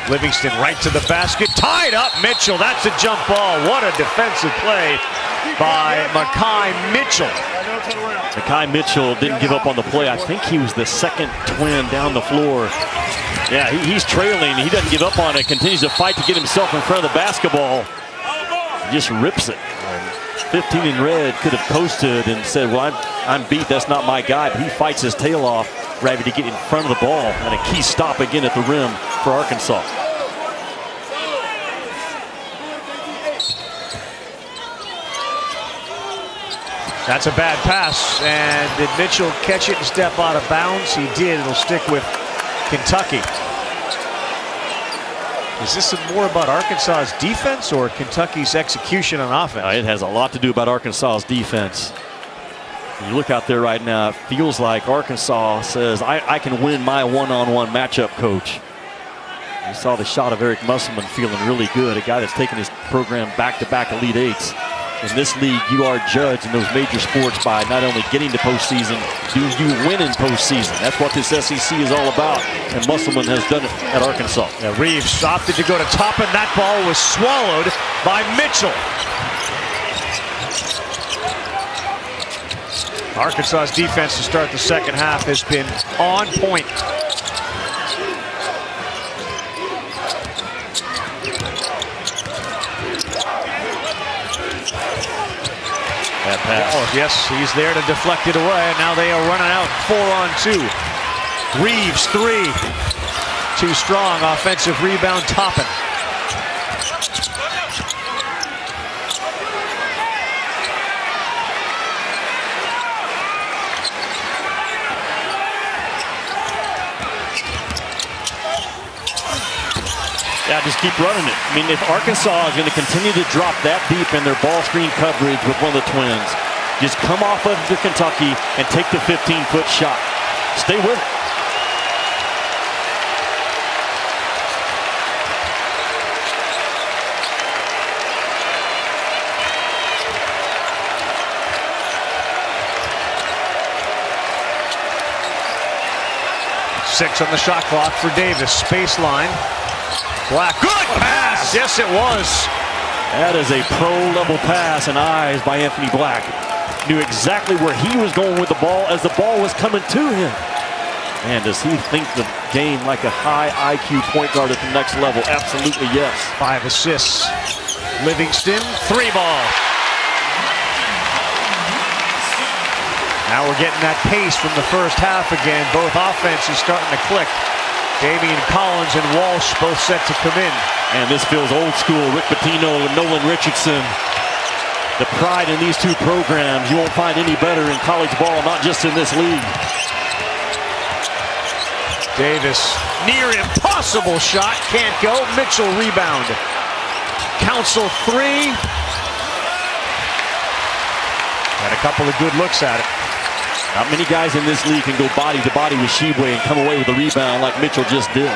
Livingston right to the basket, tied up Mitchell. That's a jump ball. What a defensive play by Makai Mitchell.
Makai Mitchell didn't give up on the play. I think he was the second twin down the floor. Yeah, he's trailing. He doesn't give up on it. Continues to fight to get himself in front of the basketball. He just rips it. 15 in red could have posted and said, well, I'm beat. That's not my guy. But he fights his tail off, ready to get in front of the ball. And a key stop again at the rim for Arkansas.
That's a bad pass. And did Mitchell catch it and step out of bounds? He did. It'll stick with Kentucky. Is this more about Arkansas's defense or Kentucky's execution on offense?
It has a lot to do about Arkansas's defense. You look out there right now, it feels like Arkansas says, I can win my one-on-one matchup, coach. You saw the shot of Eric Musselman feeling really good, a guy that's taken his program back-to-back Elite Eights. In this league, you are judged in those major sports by not only getting to postseason, do you win in postseason? That's what this SEC is all about, and Musselman has done it at Arkansas.
Yeah, Reeves opted to go to Toppin. That ball was swallowed by Mitchell. Arkansas's defense to start the second half has been on point.
That pass.
Oh, yes, he's there to deflect it away. Now they are running out 4-on-2. Reeves, 3. Too strong. Offensive rebound, Toppin.
Yeah, just keep running it. I mean, if Arkansas is going to continue to drop that deep in their ball screen coverage with one of the twins, just come off of the Kentucky and take the 15-foot shot. Stay with it.
Six on the shot clock for Davis. Baseline. Black, good pass. Yes, it was.
That is a pro-level pass and eyes by Anthony Black. Knew exactly where he was going with the ball as the ball was coming to him. Man, does he think the game like a high IQ point guard at the next level? Absolutely, yes.
5 assists. Livingston, 3 ball. Now we're getting that pace from the first half again. Both offenses starting to click. Damian Collins and Walsh both set to come in.
And this feels old school. Rick Pitino and Nolan Richardson. The pride in these two programs, you won't find any better in college ball, not just in this league.
Davis, near impossible shot, can't go. Mitchell rebound. Council 3. Had a couple of good looks at it.
Not many guys in this league can go body to body with Tshiebwe and come away with a rebound like Mitchell just did.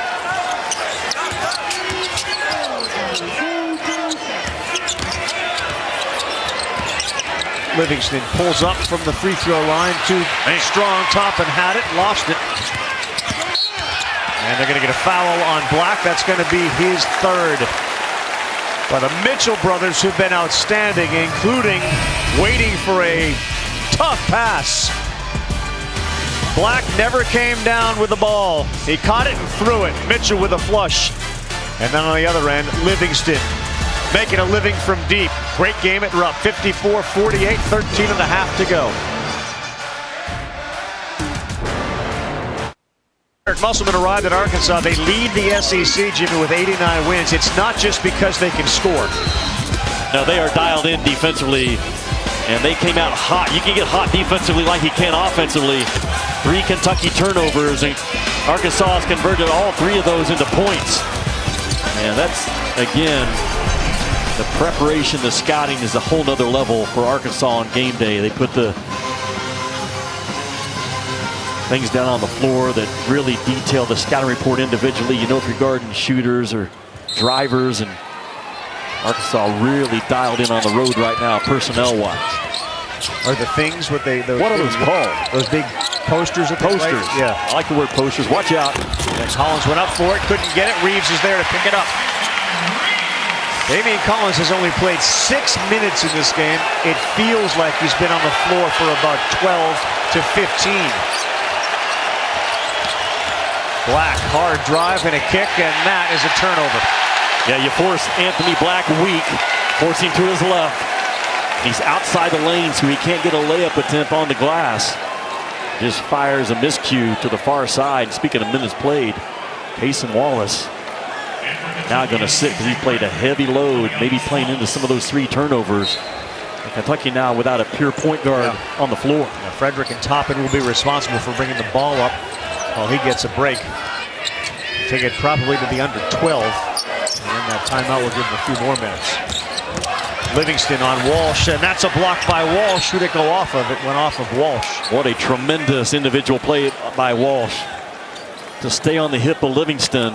Livingston pulls up from the free throw line. Too strong. Toppin had it, lost it. And they're going to get a foul on Black. That's going to be his third. But the Mitchell brothers who've been outstanding, including waiting for a tough pass. Black never came down with the ball. He caught it and threw it. Mitchell with a flush. And then on the other end, Livingston making a living from deep. Great game at Rupp. 54-48, 13 and a half to go. Eric Musselman arrived at Arkansas. They lead the SEC, Jimmy, with 89 wins. It's not just because they can score.
No, they are dialed in defensively, and they came out hot. You can get hot defensively like you can offensively. 3 Kentucky turnovers, and Arkansas has converted all 3 of those into points. And that's, again, the preparation, the scouting is a whole nother level for Arkansas on game day. They put the things down on the floor that really detail the scouting report individually. You know, if you're guarding shooters or drivers, and Arkansas really dialed in on the road right now, personnel-wise.
Are the things what are
those called?
Those big posters at the
Posters.
plate? Yeah.
I like the word posters. Watch out.
And Collins went up for it, couldn't get it. Reeves is there to pick it up. Damian Collins has only played 6 minutes in this game. It feels like he's been on the floor for about 12 to 15. Black, hard drive and a kick, and that is a turnover.
Yeah, you force Anthony Black weak, force him to his left. He's outside the lane, so he can't get a layup attempt on the glass. Just fires a miscue to the far side. Speaking of minutes played, Wallace now going to sit because he's played a heavy load, maybe playing into some of those 3 turnovers. And Kentucky now without a pure point guard on the floor.
Now Frederick and Toppin will be responsible for bringing the ball up while he gets a break. Take it probably to the under 12. And then that timeout will give him a few more minutes. Livingston on Walsh, and that's a block by Walsh. Who did it go off of? It went off of Walsh.
What a tremendous individual play by Walsh to stay on the hip of Livingston.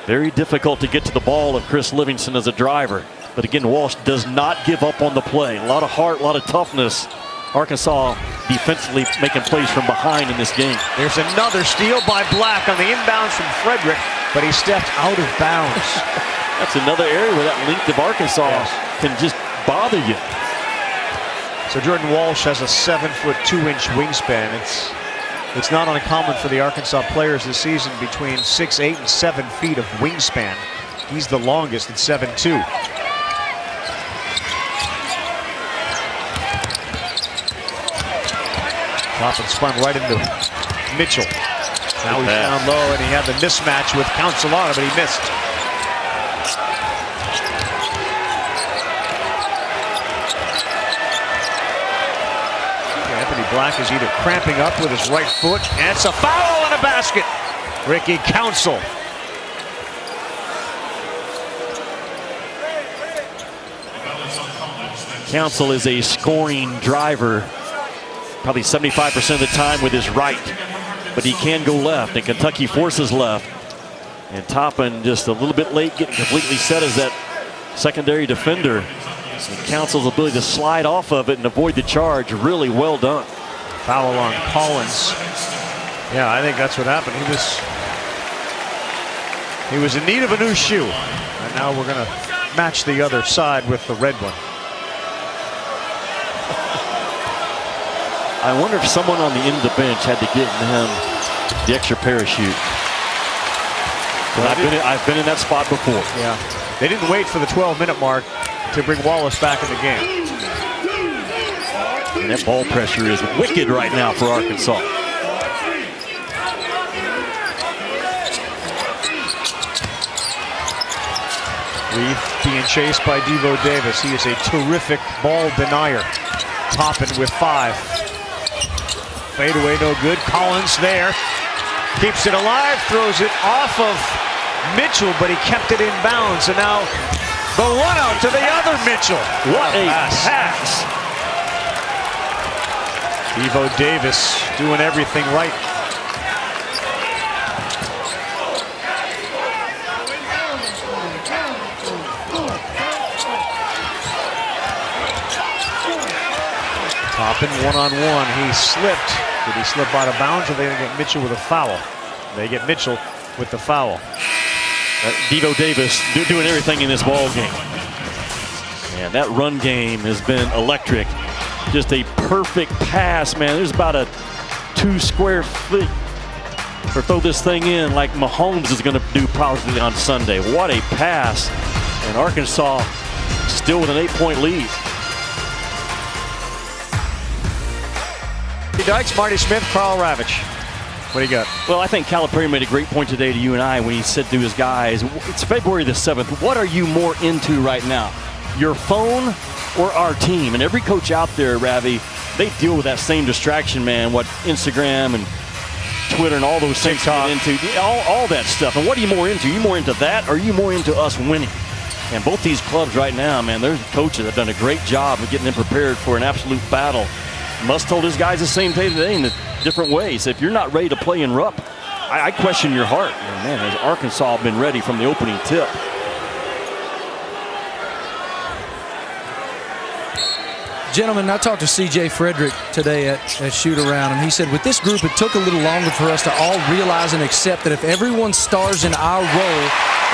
Very difficult to get to the ball of Chris Livingston as a driver. But again, Walsh does not give up on the play. A lot of heart, a lot of toughness. Arkansas defensively making plays from behind in this game.
There's another steal by Black on the inbounds from Frederick, but he stepped out of bounds.
That's another area where that length of Arkansas can just bother you.
So Jordan Walsh has a 7'2" wingspan. It's not uncommon for the Arkansas players this season between 6'8" and 7 feet of wingspan. He's the longest at 7'2". Toppin spun right into Mitchell. Now he's down low, and he had the mismatch with Council on him, but he missed. Anthony Black is either cramping up with his right foot, and it's a foul and a basket. Ricky Council.
Council is a scoring driver, probably 75% of the time with his right, but he can go left, and Kentucky forces left. And Toppin just a little bit late getting completely set as that secondary defender. And Council's ability to slide off of it and avoid the charge, really well done.
Foul on Collins. Yeah, I think that's what happened. He was in need of a new shoe, and now we're going to match the other side with the red one.
I wonder if someone on the end of the bench had to get him the extra parachute. I've been in that spot before.
Yeah, they didn't wait for the 12-minute mark to bring Wallace back in the game.
And that ball pressure is wicked right now for Arkansas.
Reeves being chased by Devo Davis. He is a terrific ball denier. Toppin with 5. Fadeaway no good. Collins there. Keeps it alive. Throws it off of Mitchell, but he kept it in bounds. And now the one out to the other Mitchell.
What a pass.
Devo Davis doing everything right. Toppin one-on-one. He slipped. Did he slip out of bounds, or are they going to get Mitchell with a foul? They get Mitchell with the foul.
Devo Davis doing everything in this ball game. Man, that run game has been electric. Just a perfect pass, man. There's about a 2 square feet. Or throw this thing in like Mahomes is going to do probably on Sunday. What a pass. And Arkansas still with an 8-point lead.
Dykes, Marty Smith, Carl Ravitch. What do you got?
Well, I think Calipari made a great point today to you and I when he said to his guys, it's February the 7th. What are you more into right now? Your phone or our team? And every coach out there, Ravi, they deal with that same distraction, man. What Instagram and Twitter and all those things get into, all that stuff. And what are you more into? Are you more into that, or are you more into us winning? And both these clubs right now, man, their coaches have done a great job of getting them prepared for an absolute battle. Must told his guys the same day today in different ways. If you're not ready to play in Rupp, I question your heart. And man, has Arkansas been ready from the opening tip?
Gentlemen, I talked to C.J. Frederick today at shoot-around, and he said with this group, it took a little longer for us to all realize and accept that if everyone stars in our role,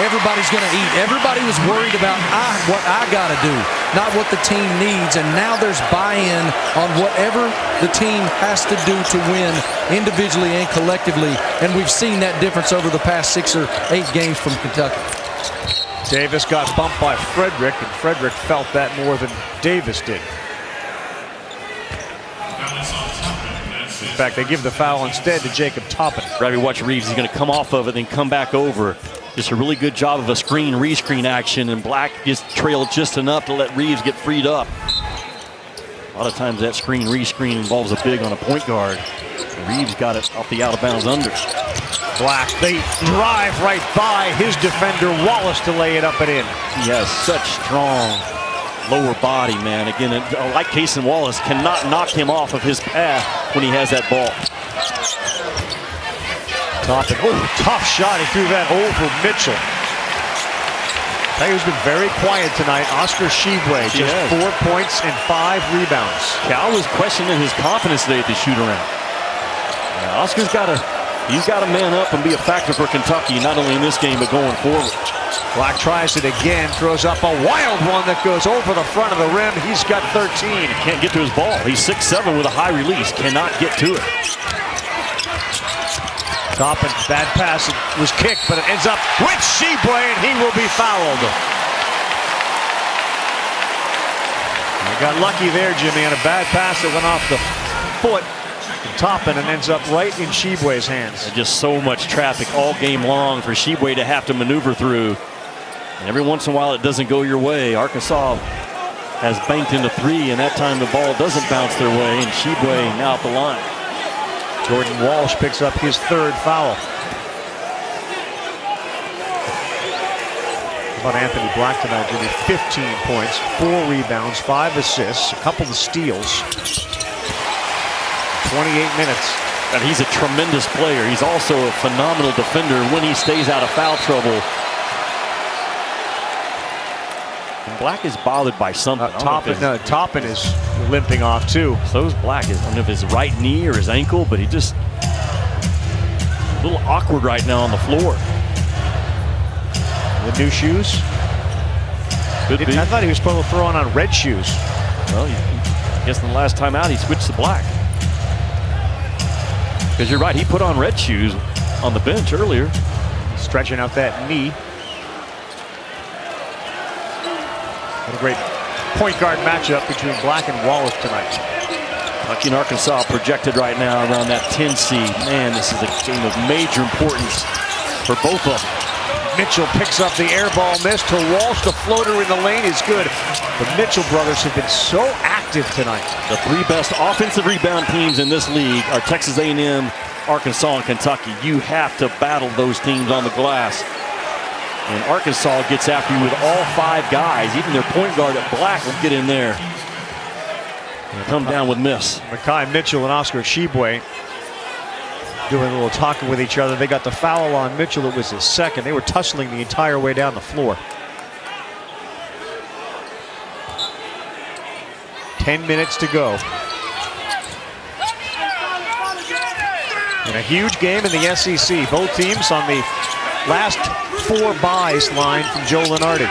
everybody's going to eat. Everybody was worried about what I got to do, not what the team needs, and now there's buy-in on whatever the team has to do to win individually and collectively, and we've seen that difference over the past 6 or 8 games from Kentucky.
Davis got bumped by Frederick, and Frederick felt that more than Davis did. In fact, they give the foul instead to Jacob Toppin.
Ravi, watch Reeves. He's going to come off of it, then come back over. Just a really good job of a screen, rescreen action, and Black just trailed just enough to let Reeves get freed up. A lot of times that screen, rescreen involves a big on a point guard. Reeves got it off the out-of-bounds under.
Black, they drive right by his defender, Wallace, to lay it up and in.
He has such strong lower body, man. Again, like Cason Wallace, cannot knock him off of his path when he has that ball.
Toppin, tough shot. He threw that over Mitchell. I think he's been very quiet tonight. Oscar Tshiebwe, just 4 points and 5 rebounds.
Cal was questioning his confidence today at the shoot-around. Oscar's got to man up and be a factor for Kentucky, not only in this game, but going forward.
Black tries it again, throws up a wild one that goes over the front of the rim. He's got 13.
Can't get to his ball. He's 6'7" with a high release. Cannot get to it.
Toppin, bad pass. It was kicked, but it ends up with Tshiebwe, and he will be fouled. They got lucky there, Jimmy, on a bad pass that went off the foot. Toppin and ends up right in Tshiebwe's hands.
And just so much traffic all game long for Tshiebwe to have to maneuver through. And every once in a while it doesn't go your way. Arkansas has banked into 3, and that time the ball doesn't bounce their way, and Tshiebwe now at the line.
Jordan Walsh picks up his 3rd foul. How about Anthony Black tonight, Jimmy? 15 points, 4 rebounds, 5 assists, a couple of steals. 28 minutes.
And he's a tremendous player. He's also a phenomenal defender when he stays out of foul trouble. And Black is bothered by something.
Toppin is limping off too.
So is Black. I don't know if his right knee or his ankle, but he just a little awkward right now on the floor.
The new shoes?
Could be.
I thought he was supposed to throw on red shoes.
Well, I guess the last time out he switched to black. Because you're right, he put on red shoes on the bench earlier.
Stretching out that knee. What a great point guard matchup between Black and Wallace tonight.
Kentucky and Arkansas projected right now around that 10 seed. Man, this is a game of major importance for both of them.
Mitchell picks up the air ball, missed to Walsh. The floater in the lane is good. The Mitchell brothers have been so active tonight.
The three best offensive rebound teams in this league are Texas A&M, Arkansas, and Kentucky. You have to battle those teams on the glass. And Arkansas gets after you with all 5 guys. Even their point guard at Black will get in there and come down with miss.
Makai Mitchell and Oscar Tshiebwe doing a little talking with each other. They got the foul on Mitchell. It was his second. They were tussling the entire way down the floor. 10 minutes to go. And a huge game in the SEC. Both teams on the last 4 buys line from Joe Lunardi.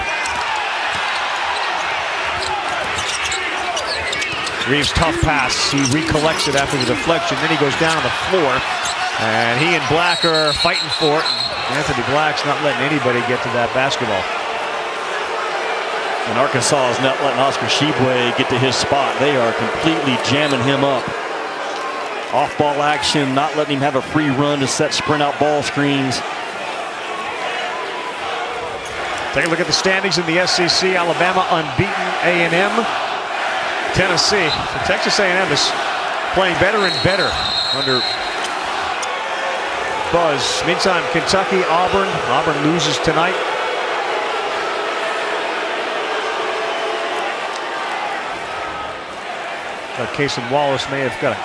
Reeves tough pass. He recollects it after the deflection. Then he goes down on the floor. And he and Black are fighting for it. Anthony Black's not letting anybody get to that basketball.
And Arkansas is not letting Oscar Tshiebwe get to his spot. They are completely jamming him up. Off-ball action, not letting him have a free run to set sprint-out ball screens.
Take a look at the standings in the SEC. Alabama unbeaten, A&M. Tennessee. So Texas A&M is playing better and better under Buzz. Meantime, Kentucky, Auburn. Auburn loses tonight. Cason Wallace may have got a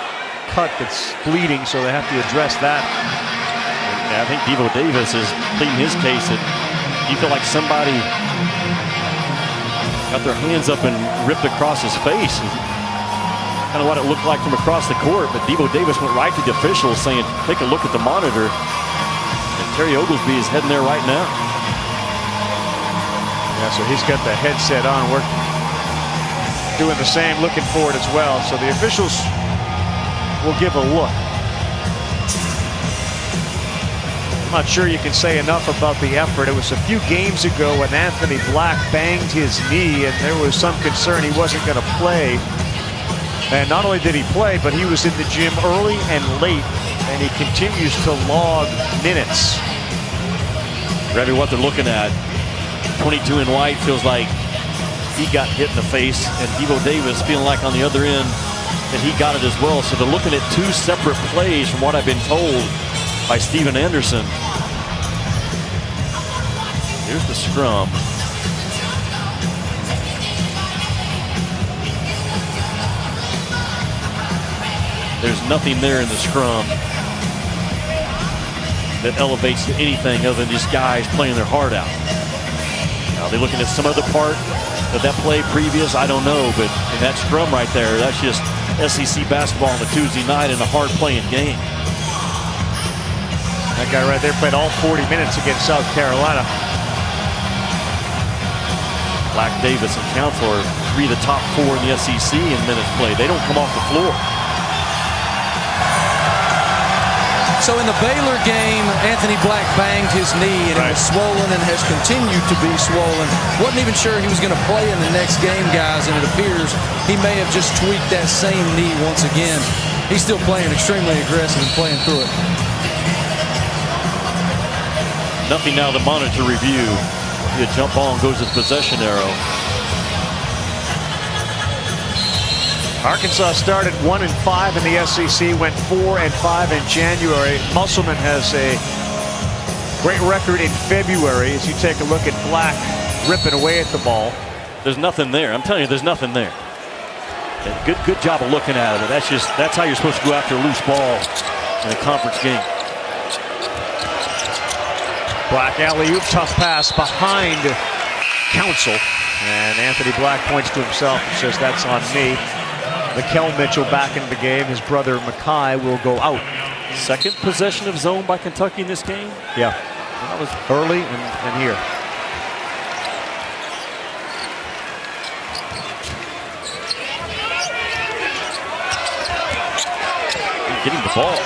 cut that's bleeding, so they have to address that.
Yeah, I think Devo Davis is pleading his case that you feel like somebody got their hands up and ripped across his face. Kind of what it looked like from across the court, but Devo Davis went right to the officials saying, take a look at the monitor. And Terry Oglesby is heading there right now.
Yeah, so he's got the headset on. We're doing the same, looking for it as well. So the officials will give a look. I'm not sure you can say enough about the effort. It was a few games ago when Anthony Black banged his knee, and there was some concern he wasn't going to play. And not only did he play, but he was in the gym early and late, and he continues to log minutes.
Rebby, what they're looking at, 22 in white, feels like he got hit in the face, and Devo Davis feeling like on the other end that he got it as well. So they're looking at 2 separate plays from what I've been told by Steven Anderson. Here's the scrum. There's nothing there in the scrum that elevates to anything other than just guys playing their heart out. Now they're looking at some other part of that play previous, I don't know, but in that scrum right there, that's just SEC basketball on a Tuesday night in a hard-playing game.
That guy right there played all 40 minutes against South Carolina.
Black, Davis, and Council are 3 of the top 4 in the SEC in minutes played. They don't come off the floor.
So in the Baylor game, Anthony Black banged his knee, and it was swollen and has continued to be swollen. Wasn't even sure he was going to play in the next game, guys, and it appears he may have just tweaked that same knee once again. He's still playing extremely aggressive and playing through it.
Nothing now to monitor review. The jump ball and goes to the possession arrow.
Arkansas started 1-5 in the SEC, went 4-5 in January. Musselman has a great record in February as you take a look at Black ripping away at the ball.
There's nothing there. I'm telling you, there's nothing there. Good job of looking at it. That's how you're supposed to go after a loose ball in a conference game.
Black alley-oop, tough pass behind Council. And Anthony Black points to himself and says, that's on me. Mikel Mitchell back in the game. His brother Makai will go out.
Second possession of zone by Kentucky in this game?
Yeah. That was early and here.
Getting the ball.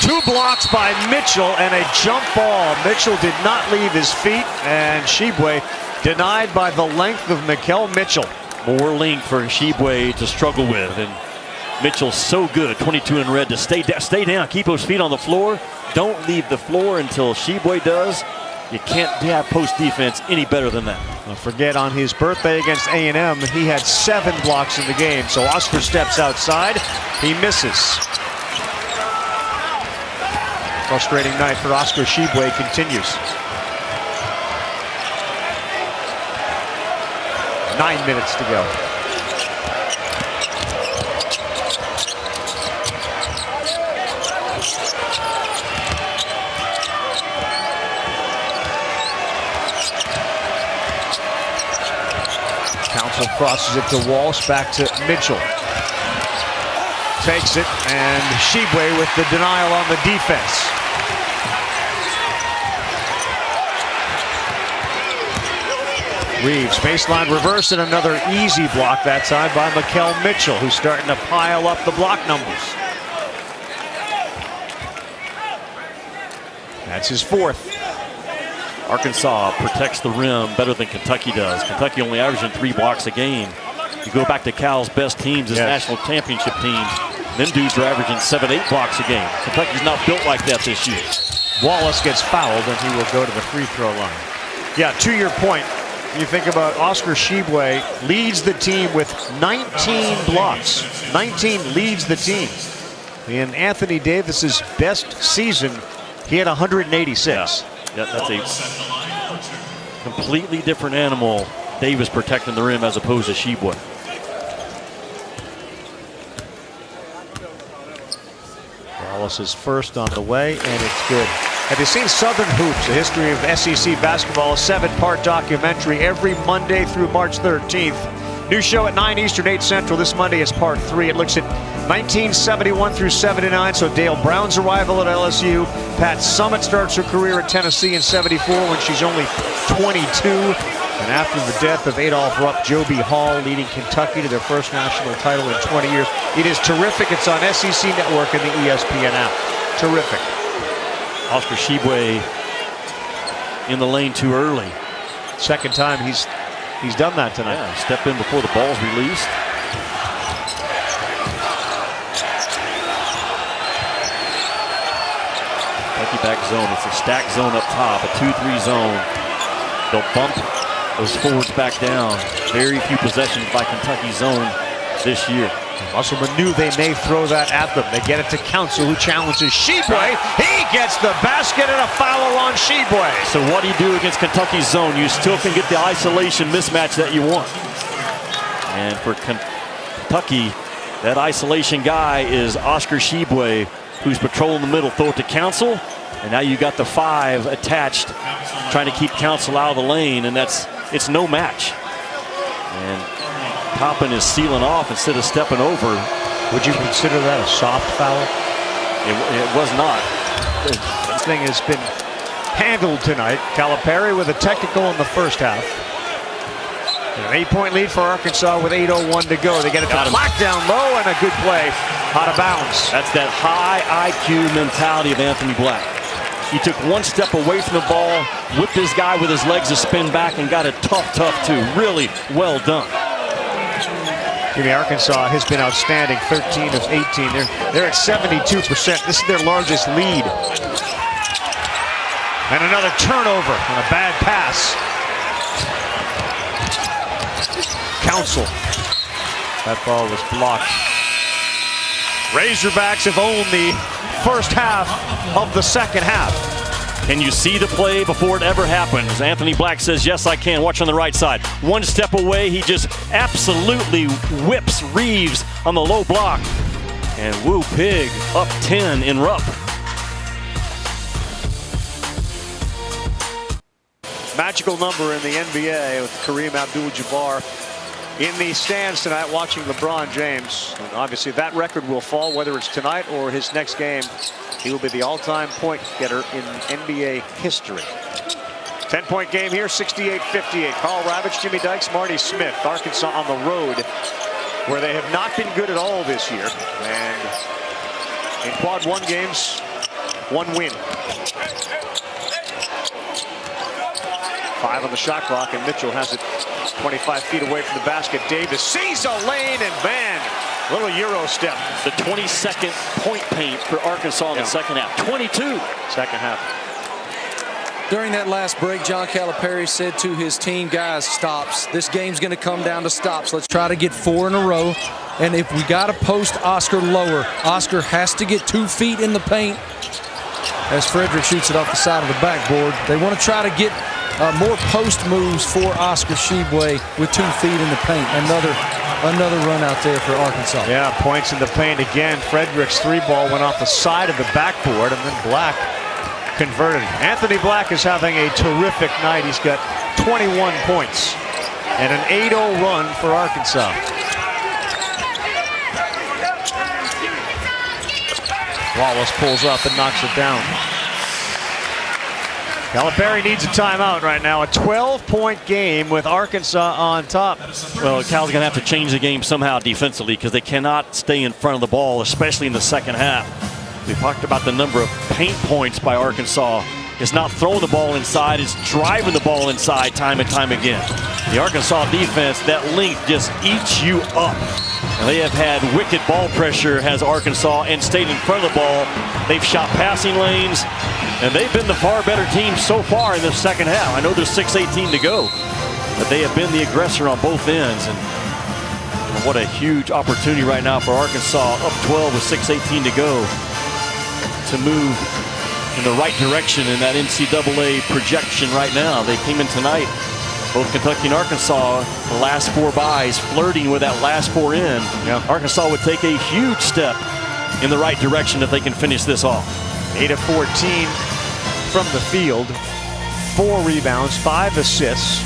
2 blocks by Mitchell and a jump ball. Mitchell did not leave his feet, and Tshiebwe denied by the length of Mikel Mitchell.
More length for Tshiebwe to struggle with, and Mitchell's so good at 22 in red to stay down, keep those feet on the floor. don't leave the floor until Tshiebwe does. You can't have post defense any better than that.
Don't forget, on his birthday against A&M, he had 7 blocks in the game. So Oscar steps outside. He misses. Frustrating night for Oscar Tshiebwe continues. 9 minutes to go. Council crosses it to Walsh, back to Mitchell. Takes it, and Tshiebwe with the denial on the defense. Reeves, baseline reverse, and another easy block that time by Mikel Mitchell, who's starting to pile up the block numbers. That's his 4th.
Arkansas protects the rim better than Kentucky does. Kentucky only averaging 3 blocks a game. You go back to Cal's best teams, his national championship team, them dudes are averaging 7-8 blocks a game. Kentucky's not built like that this year.
Wallace gets fouled, and he will go to the free throw line. Yeah, to your point, you think about Oscar Tshiebwe leads the team with 19 blocks. 19 leads the team. In Anthony Davis's best season, he had 186.
Yeah, that's a completely different animal. Davis protecting the rim as opposed to Tshiebwe.
Wallace is first on the way, and it's good. Have you seen Southern Hoops, a history of SEC basketball, a 7-part documentary every Monday through March 13th. New show at 9 Eastern, 8 Central. This Monday is part 3. It looks at 1971 through 79, so Dale Brown's arrival at LSU. Pat Summitt starts her career at Tennessee in 74 when she's only 22. And after the death of Adolph Rupp, Joby Hall leading Kentucky to their first national title in 20 years. It is terrific. It's on SEC Network and the ESPN app. Terrific.
Oscar Tshiebwe in the lane too early.
Second time he's done that tonight.
Yeah, step in before the ball's released. Kentucky back zone. It's a stack zone up top, a 2-3 zone. They'll bump those forwards back down. Very few possessions by Kentucky zone this year.
Musselman knew they may throw that at them. They get it to Council, who challenges Tshiebwe. He gets the basket and a foul on Tshiebwe.
So what do you do against Kentucky's zone? You still can get the isolation mismatch that you want. And for Kentucky, that isolation guy is Oscar Tshiebwe, who's patrolling the middle. Throw it to Council, and now you got the 5 attached, trying to keep Council out of the lane, and it's no match. And Toppin is sealing off instead of stepping over.
Would you consider that a soft foul?
It was not.
This thing has been handled tonight. Calipari with a technical in the first half. An 8-point lead for Arkansas with 8:01 to go. They get it to Black down low, and a good play out of bounds.
That's that high IQ mentality of Anthony Black. He took one step away from the ball, whipped his guy with his legs to spin back, and got a tough 2. Really well done.
Arkansas has been outstanding, 13 of 18. They're at 72%. This is their largest lead. And another turnover on a bad pass. Council. That ball was blocked. Razorbacks have owned the first half of the second half.
Can you see the play before it ever happens? Anthony Black says, yes, I can. Watch on the right side. One step away, he just absolutely whips Reeves on the low block. And Woo Pig up 10 in Rupp.
Magical number in the NBA with Kareem Abdul-Jabbar in the stands tonight watching LeBron James. And obviously that record will fall whether it's tonight or his next game. He will be the all-time point getter in NBA history. 10-point game here, 68-58. Carl Ravitch, Jimmy Dykes, Marty Smith. Arkansas on the road, where they have not been good at all this year. And in quad 1 games, 1 win. 5 on the shot clock, and Mitchell has it 25 feet away from the basket. Davis sees a lane, and man, Little Euro step.
The 22nd point paint for Arkansas in the second half. 22.
Second half.
During that last break, John Calipari said to his team, guys, stops. This game's going to come down to stops. Let's
Try to get 4 in a row. And if we got to post Oscar lower, Oscar has to get 2 feet in the paint as Frederick shoots it off the side of the backboard. They want to try to get more post moves for Oscar Tshiebwe with 2 feet in the paint. Another run out there for Arkansas.
Yeah, points in the paint again. Frederick's 3-ball went off the side of the backboard, and then Black converted. Anthony Black is having a terrific night. He's got 21 points and an 8-0 run for Arkansas. Wallace pulls up and knocks it down. Calipari needs a timeout right now. A 12-point game with Arkansas on top.
Well, Cal's going to have to change the game somehow defensively because they cannot stay in front of the ball, especially in the second half. We talked about the number of paint points by Arkansas. It's not throwing the ball inside, it's driving the ball inside time and time again. The Arkansas defense, that length just eats you up. And they have had wicked ball pressure, has Arkansas, and stayed in front of the ball. They've shot passing lanes, and they've been the far better team so far in the second half. I know there's 6:18 to go, but they have been the aggressor on both ends. And what a huge opportunity right now for Arkansas, up 12 with 6:18 to go, to move in the right direction in that NCAA projection right now. They came in tonight, both Kentucky and Arkansas, the last 4 byes, flirting with that last 4 in.
Yeah.
Arkansas would take a huge step in the right direction if they can finish this off.
8 of 14 from the field, 4 rebounds, 5 assists.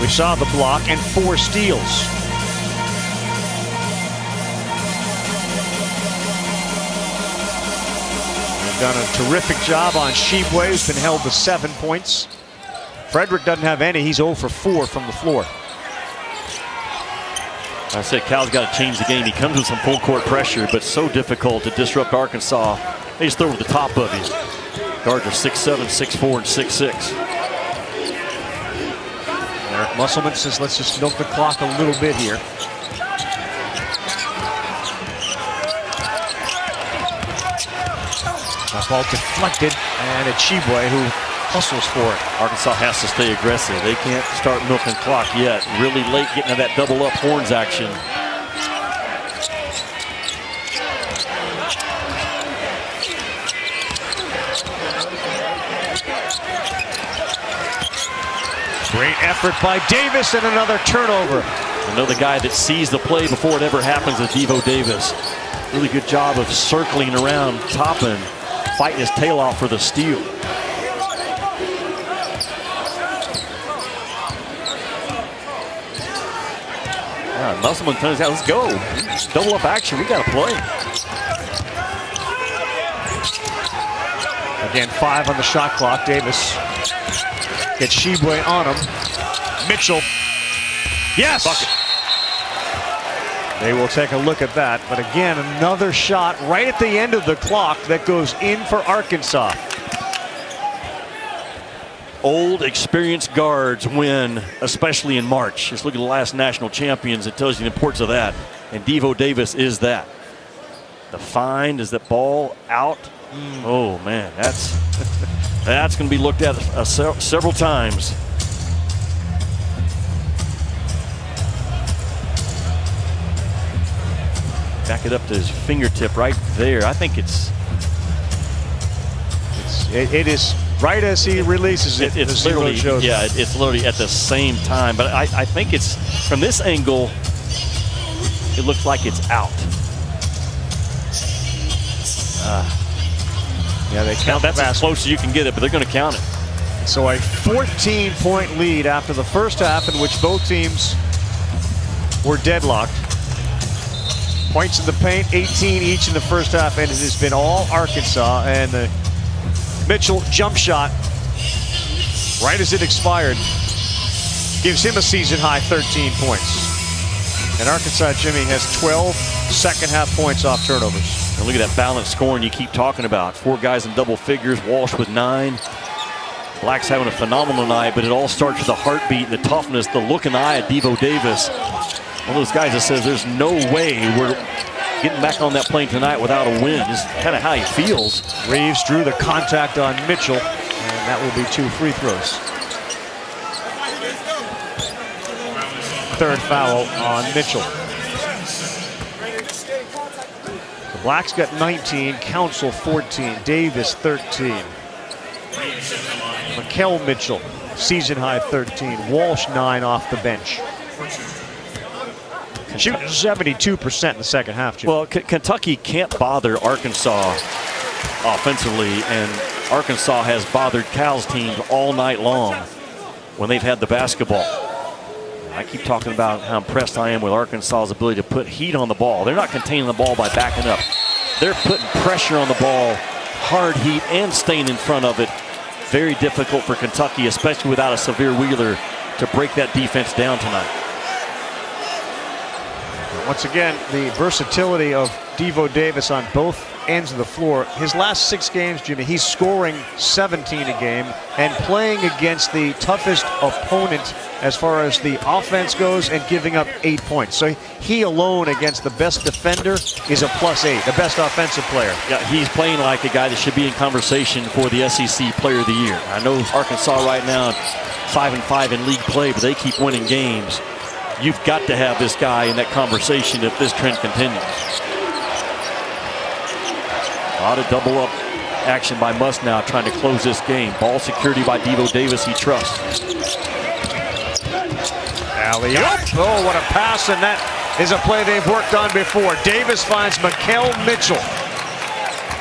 We saw the block and 4 steals. Done a terrific job on Tshiebwe, who's been held to 7 points. Frederick doesn't have any. He's 0 for 4 from the floor.
I said Cal's got to change the game. He comes with some full court pressure, but so difficult to disrupt Arkansas. They just throw over the top of you. Guards are 6'7", 6'4", and 6'6".
Eric Musselman says, let's just milk the clock a little bit here. That ball deflected, and it's Tshiebwe who hustles for it.
Arkansas has to stay aggressive. They can't start milking clock yet. Really late getting to that double up horns action.
Great effort by Davis and another turnover.
Another guy that sees the play before it ever happens is Devo Davis. Really good job of circling around Toppin, fighting his tail off for the steal. Musselman turns out, let's go. Double up action, we got to play.
Again, 5 on the shot clock. Davis gets Tshiebwe on him. Mitchell. Yes! Bucket. They will take a look at that. But again, another shot right at the end of the clock that goes in for Arkansas.
Old, experienced guards win, especially in March. Just look at the last national champions. It tells you the importance of that. And Devo Davis is that. The find is that ball out. Oh, man, that's going to be looked at several times. Back it up to his fingertip right there. I think
it is right as he releases it.
It's literally, yeah, it's literally at the same time. But I think it's, from this angle, it looks like it's out.
Yeah, they count.
That's as close as you can get it, but they're going to count it.
So a 14-point lead after the first half, in which both teams were deadlocked. Points in the paint, 18 each in the first half, and it has been all Arkansas. And the Mitchell jump shot, right as it expired, gives him a season-high 13 points. And Arkansas, Jimmy, has 12 second-half points off turnovers.
And look at that balanced scoring you keep talking about. 4 guys in double figures, Walsh with 9. Black's having a phenomenal night, but it all starts with the heartbeat, the toughness, the look in the eye of Devo Davis. one of those guys that says there's no way we're getting back on that plane tonight without a win. Just kind of how he feels.
Reeves drew the contact on Mitchell, and that will be 2 free throws. Third foul on Mitchell. The Blacks got 19, Council 14, Davis 13. Mikel Mitchell, season high 13. Walsh 9 off the bench. Shooting 72% in the second half, Jim.
Well, Kentucky can't bother Arkansas offensively, and Arkansas has bothered Cal's teams all night long when they've had the basketball. I keep talking about how impressed I am with Arkansas's ability to put heat on the ball. They're not containing the ball by backing up. They're putting pressure on the ball, hard heat, and staying in front of it. Very difficult for Kentucky, especially without a Severe Wheeler, to break that defense down tonight.
Once again, the versatility of Devo Davis on both ends of the floor. His last 6 games, Jimmy, he's scoring 17 a game and playing against the toughest opponent as far as the offense goes and giving up 8 points. So he alone against the best defender is a +8, the best offensive player.
Yeah, he's playing like a guy that should be in conversation for the SEC Player of the Year. I know Arkansas right now 5-5 in league play, but they keep winning games. You've got to have this guy in that conversation if this trend continues. A lot of double-up action by Muss now trying to close this game. Ball security by Devo Davis, he trusts.
Alley-oop. Oh, what a pass, and that is a play they've worked on before. Davis finds Mikel Mitchell.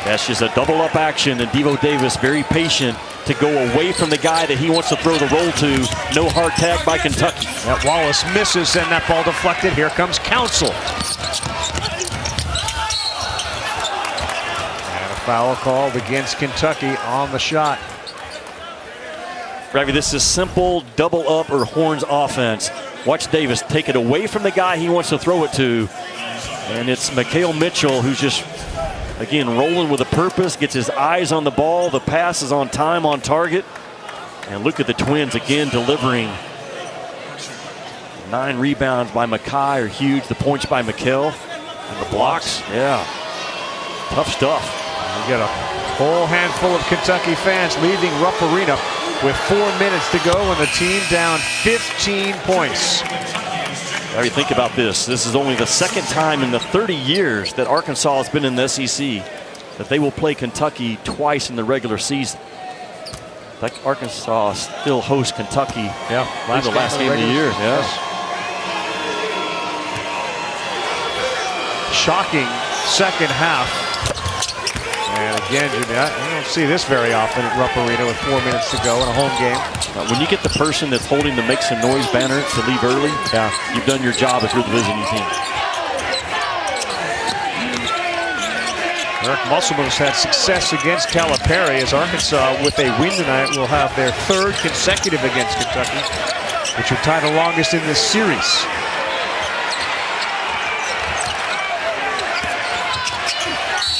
That's just a double-up action, and Devo Davis very patient to go away from the guy that he wants to throw the roll to. No hard tag by Kentucky.
That Wallace misses, and that ball deflected. Here comes Council. And a foul called against Kentucky on the shot.
Ravi, this is simple double up or horns offense. Watch Davis take it away from the guy he wants to throw it to. And it's Mikel Mitchell who's just, again, rolling with a purpose, gets his eyes on the ball. The pass is on time, on target. And look at the Twins again delivering. 9 rebounds by Mackay are huge. The points by Mikel. And the blocks, yeah. Tough stuff.
We get a whole handful of Kentucky fans leaving Rupp Arena with 4 minutes to go and the team down 15 points.
Now you think about this. This is only the second time in the 30 years that Arkansas has been in the SEC that they will play Kentucky twice in the regular season. Like Arkansas still hosts Kentucky.
Yeah,
the last game of the year. Yeah.
Shocking second half. And again, Jimmy, I don't see this very often at Rupp Arena with 4 minutes to go in a home game.
When you get the person that's holding the Make Some Noise banner to leave early,
yeah,
you've done your job if you're the visiting team.
Eric Musselman's had success against Calipari as Arkansas, with a win tonight, will have their 3rd consecutive against Kentucky, which would tie the longest in this series.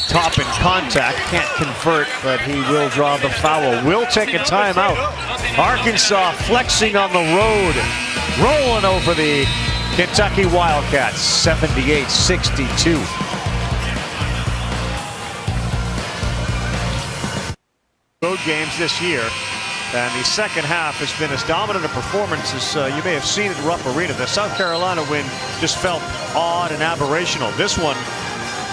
Toppin contact, can't convert, but he will draw the foul. Will take a timeout. Arkansas flexing on the road, rolling over the Kentucky Wildcats, 78-62. Road games this year, and the second half has been as dominant a performance as you may have seen at Rupp Arena. The South Carolina win just felt odd and aberrational. This one,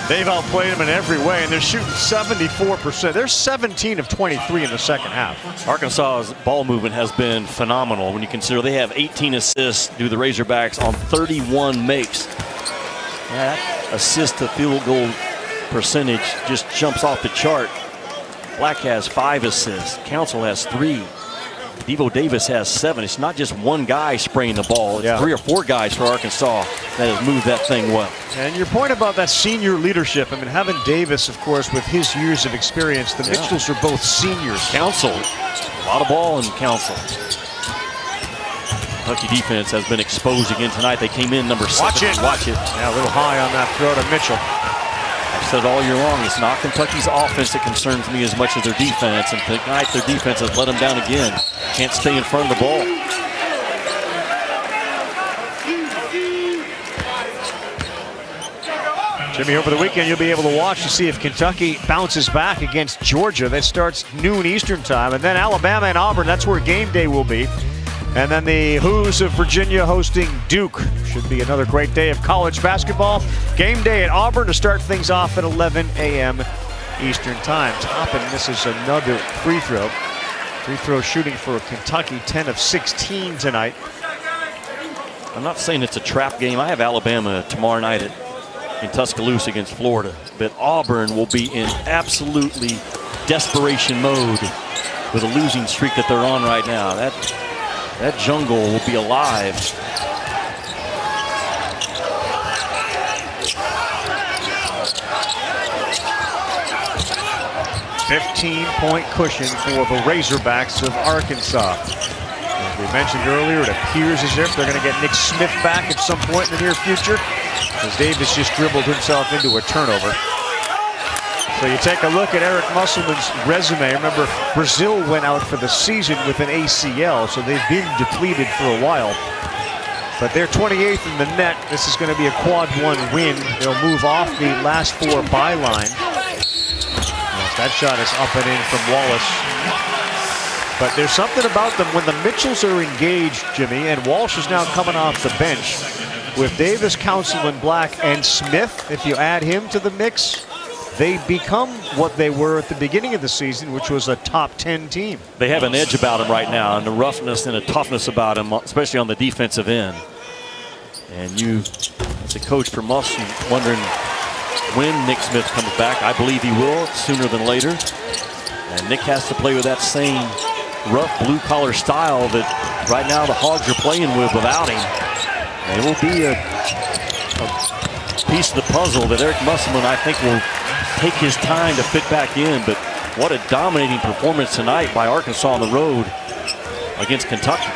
they've outplayed them in every way, and they're shooting 74%. They're 17 of 23 in the second half.
Arkansas's ball movement has been phenomenal when you consider they have 18 assists due to the Razorbacks on 31 makes. That assist to field goal percentage just jumps off the chart. Black has 5 assists. Council has 3. Devo Davis has 7. It's not just one guy spraying the ball. It's 3 or 4 guys for Arkansas that has moved that thing well.
And your point about that senior leadership, I mean, having Davis, of course, with his years of experience, the Mitchells are both seniors.
Council, a lot of ball in Council. Kentucky defense has been exposed again tonight. They came in number 7. Watch it.
Yeah, a little high on that throw to Mitchell.
I've said all year long, it's not Kentucky's offense that concerns me as much as their defense. And tonight, their defense has let them down again. Can't stay in front of the ball.
Jimmy, over the weekend you'll be able to watch to see if Kentucky bounces back against Georgia. That starts noon Eastern time. And then Alabama and Auburn, that's where game day will be. And then the Hoos of Virginia hosting Duke. Should be another great day of college basketball. Game day at Auburn to start things off at 11 a.m. Eastern time. Toppin misses another free throw. Free throw shooting for Kentucky, 10 of 16 tonight.
I'm not saying it's a trap game. I have Alabama tomorrow night in Tuscaloosa against Florida. But Auburn will be in absolutely desperation mode with a losing streak that they're on right now. That jungle will be alive.
15-point cushion for the Razorbacks of Arkansas. As we mentioned earlier, it appears as if they're going to get Nick Smith back at some point in the near future, as Davis just dribbled himself into a turnover. So you take a look at Eric Musselman's resume. Remember, Brazil went out for the season with an ACL, so they've been depleted for a while. But they're 28th in the net. This is going to be a quad 1 win. They'll move off the last 4 byline. That shot is up and in from Wallace. But there's something about them when the Mitchells are engaged, Jimmy, and Walsh is now coming off the bench. With Davis, Council, and Black, and Smith, if you add him to the mix, they become what they were at the beginning of the season, which was a top 10 team.
They have an edge about them right now, and a roughness and a toughness about them, especially on the defensive end. And you, as a coach for Muscle, wondering when Nick Smith comes back. I believe he will sooner than later. And Nick has to play with that same rough blue-collar style that right now the Hogs are playing with without him. And it will be a piece of the puzzle that Eric Musselman, I think, will take his time to fit back in. But what a dominating performance tonight by Arkansas on the road against Kentucky.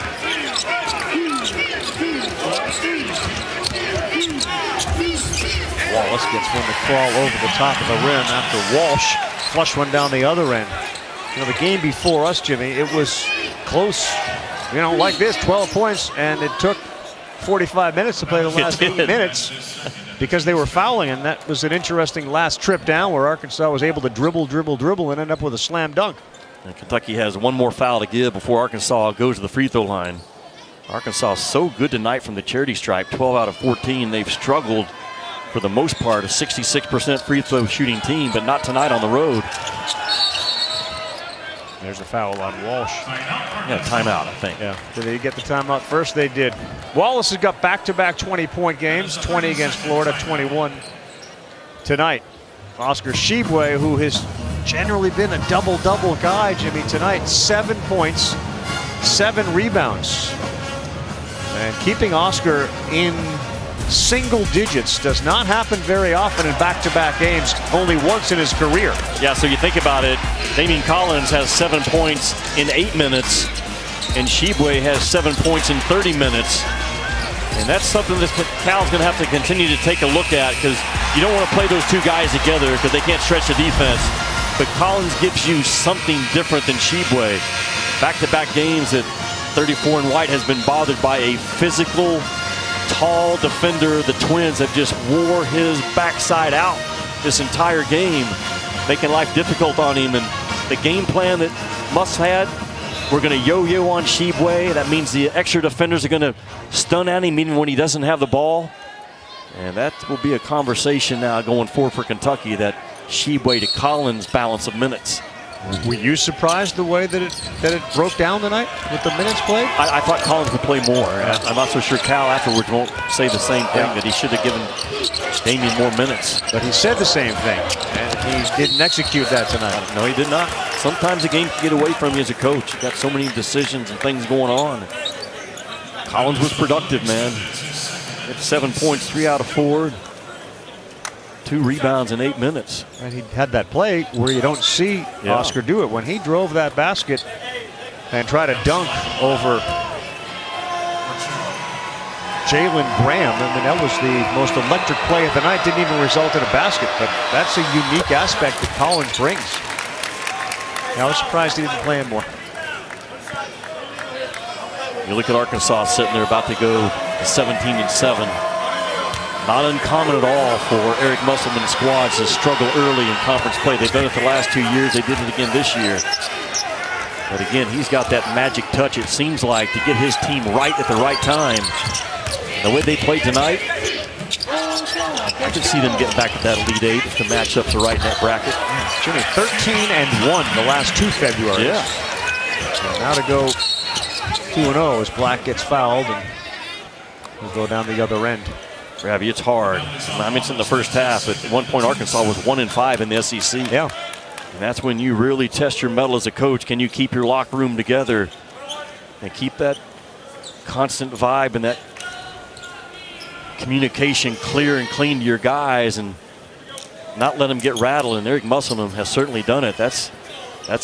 Wallace gets one to crawl over the top of the rim after Walsh flushed one down the other end. You know, the game before us, Jimmy, it was close, you know, like this, 12 points, and it took 45 minutes to play the last 8 minutes because they were fouling, and that was an interesting last trip down where Arkansas was able to dribble, and end up with a slam dunk.
And Kentucky has one more foul to give before Arkansas goes to the free throw line. Arkansas so good tonight from the charity stripe, 12 out of 14. They've struggled for the most part, a 66% free throw shooting team, but not tonight on the road.
There's a foul on Walsh.
Yeah, timeout, I think.
Yeah. Did they get the timeout first? They did. Wallace has got back-to-back 20-point games, 20 against Florida, 21 tonight. Oscar Tshiebwe, who has generally been a double-double guy, Jimmy, tonight, 7 points, 7 rebounds. And keeping Oscar in single digits does not happen very often in back-to-back games, only once in his career.
Yeah, so you think about it, Damian Collins has 7 points in 8 minutes, and Tshiebwe has 7 points in 30 minutes. And that's something that Cal's going to have to continue to take a look at, because you don't want to play those two guys together because they can't stretch the defense. But Collins gives you something different than Tshiebwe. Back-to-back games that 34 and White has been bothered by a physical, tall defender. The Twins have just wore his backside out this entire game, making life difficult on him. And the game plan that Muss had, we're going to yo-yo on Tshiebwe. That means the extra defenders are going to stun at him even when he doesn't have the ball. And that will be a conversation now going forward for Kentucky, that Tshiebwe to Collins balance of minutes.
Were you surprised the way that it broke down tonight with the minutes played?
I thought Collins would play more. I'm not so sure Cal afterwards won't say the same thing, that he should have given Damian more minutes.
But he said the same thing, and he didn't execute that tonight.
No, he did not. Sometimes the game can get away from you as a coach. You've got so many decisions and things going on. Collins was productive, man. He had 7 points, 3 out of 4. 2 rebounds in 8 minutes.
And he had that play where you don't see Oscar do it. When he drove that basket and tried to dunk over Jalen Graham, I mean, that was the most electric play of the night. Didn't even result in a basket, but that's a unique aspect that Collins brings. I was surprised he didn't play him more.
You look at Arkansas sitting there about to go 17-7. Not uncommon at all for Eric Musselman's squads to struggle early in conference play. They've done it the last 2 years. They did it again this year. But again, he's got that magic touch, it seems like, to get his team right at the right time. And the way they played tonight, I can see them getting back to that Elite Eight if the matchup's are right in that bracket.
Jimmy, 13-1 the last 2 Februarys.
Yeah.
And now to go 2-0 as Black gets fouled and he'll go down the other end.
Ravi, it's hard. I mentioned the first half, but at one point Arkansas was 1-5 in the SEC.
Yeah.
And that's when you really test your mettle as a coach. Can you keep your locker room together and keep that constant vibe and that communication clear and clean to your guys and not let them get rattled? And Eric Musselman has certainly done it. That's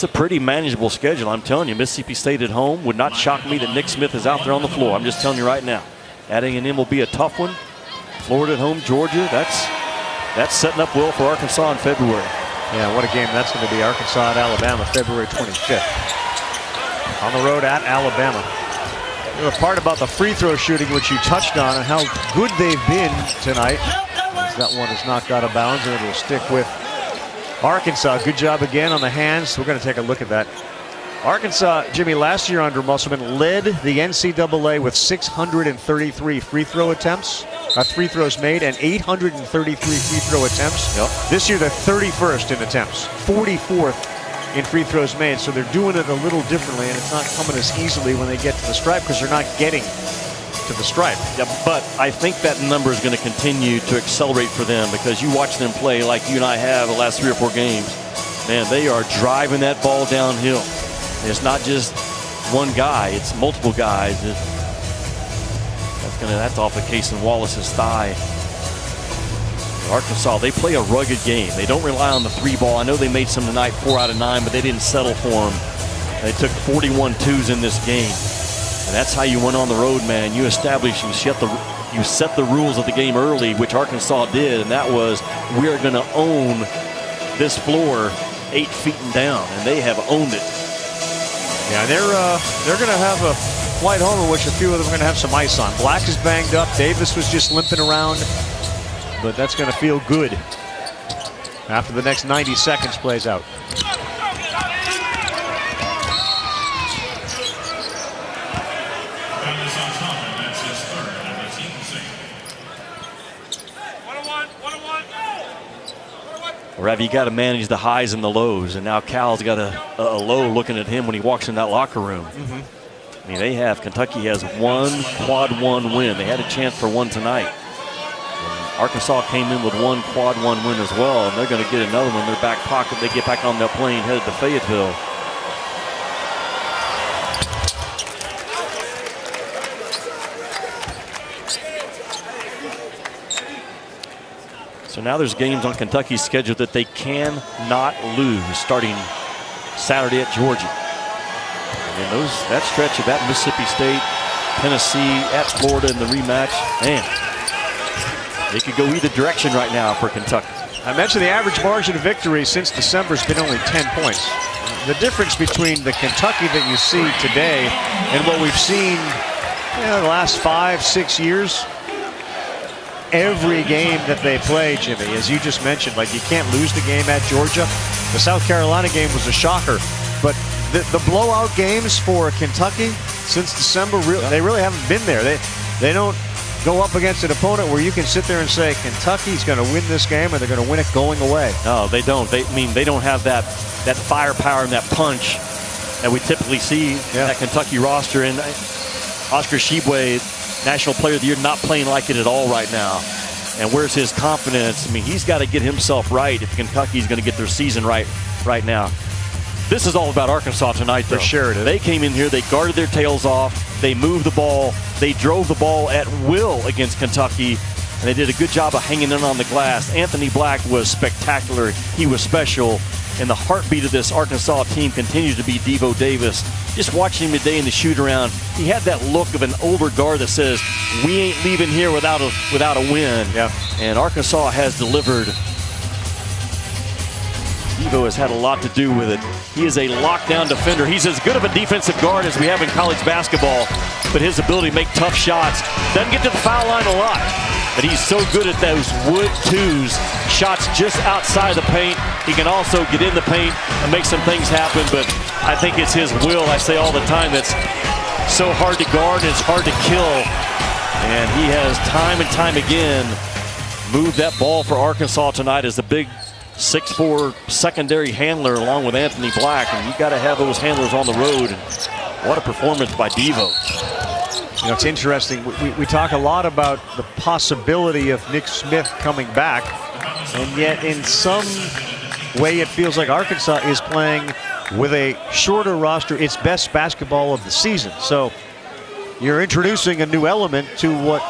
a pretty manageable schedule. I'm telling you, Mississippi State at home would not shock me that Nick Smith is out there on the floor. I'm just telling you right now. A&M will be a tough one. Florida at home, Georgia, that's setting up well for Arkansas in February.
Yeah, what a game that's going to be. Arkansas at Alabama, February 25th. On the road at Alabama. The part about the free throw shooting, which you touched on, and how good they've been tonight. That one is knocked out of bounds, and it'll stick with Arkansas. Good job again on the hands. We're going to take a look at that. Arkansas, Jimmy, last year under Musselman led the NCAA with 633 free throws made and 833 free throw attempts.
Yep.
This year they're 31st in attempts, 44th in free throws made. So they're doing it a little differently, and it's not coming as easily when they get to the stripe because they're not getting to the stripe.
Yeah, but I think that number is going to continue to accelerate for them because you watch them play like you and I have the last 3 or 4 games. Man, they are driving that ball downhill. It's not just one guy, it's multiple guys. That's off the case in Wallace's thigh. Arkansas, they play a rugged game. They don't rely on the 3 ball. I know they made some tonight, 4 out of 9, but they didn't settle for them. They took 41 twos in this game. And that's how you went on the road, man. You established, you set the rules of the game early, which Arkansas did, and that was, we are going to own this floor 8 feet and down, and they have owned it.
Yeah, they're going to have a flight home in which a few of them are going to have some ice on. Black is banged up. Davis was just limping around. But that's going to feel good after the next 90 seconds plays out.
Rav, you got to manage the highs and the lows, and now Cal's got a low looking at him when he walks in that locker room. I mean, Kentucky has one quad 1 win. They had a chance for one tonight. And Arkansas came in with one quad 1 win as well, and they're going to get another one in their back pocket. They get back on their plane headed to Fayetteville. So now there's games on Kentucky's schedule that they cannot lose starting Saturday at Georgia. And that stretch of that Mississippi State, Tennessee, at Florida in the rematch, man, they could go either direction right now for Kentucky.
I mentioned the average margin of victory since December has been only 10 points. The difference between the Kentucky that you see today and what we've seen the last 5-6 years, every game that they play, Jimmy, as you just mentioned, like you can't lose the game at Georgia. The South Carolina game was a shocker, but the blowout games for Kentucky since December, they really haven't been there. They don't go up against an opponent where you can sit there and say Kentucky's going to win this game and they're going to win it going away.
No, they don't. They don't have that firepower and that punch that we typically see in that Kentucky roster. And Oscar Tshiebwe, National Player of the Year, not playing like it at all right now. And where's his confidence? I mean, he's got to get himself right if Kentucky's going to get their season right now. This is all about Arkansas tonight, though.
For sure it is.
They came in here, they guarded their tails off, they moved the ball, they drove the ball at will against Kentucky, and they did a good job of hanging in on the glass. Anthony Black was spectacular. He was special. And the heartbeat of this Arkansas team continues to be Devo Davis. Just watching him today in the shoot-around, he had that look of an older guard that says, we ain't leaving here without a win.
Yeah.
And Arkansas has delivered. Devo has had a lot to do with it. He is a lockdown defender. He's as good of a defensive guard as we have in college basketball, but his ability to make tough shots, doesn't get to the foul line a lot, but he's so good at those wood twos, shots just outside the paint. He can also get in the paint and make some things happen, but I think it's his will, I say all the time, that's so hard to guard and it's hard to kill. And he has time and time again moved that ball for Arkansas tonight as the big 6'4" secondary handler along with Anthony Black, and you got to have those handlers on the road. And what a performance by Devo.
You know, it's interesting. We talk a lot about the possibility of Nick Smith coming back, and yet in some way it feels like Arkansas is playing with a shorter roster, its best basketball of the season. So you're introducing a new element to what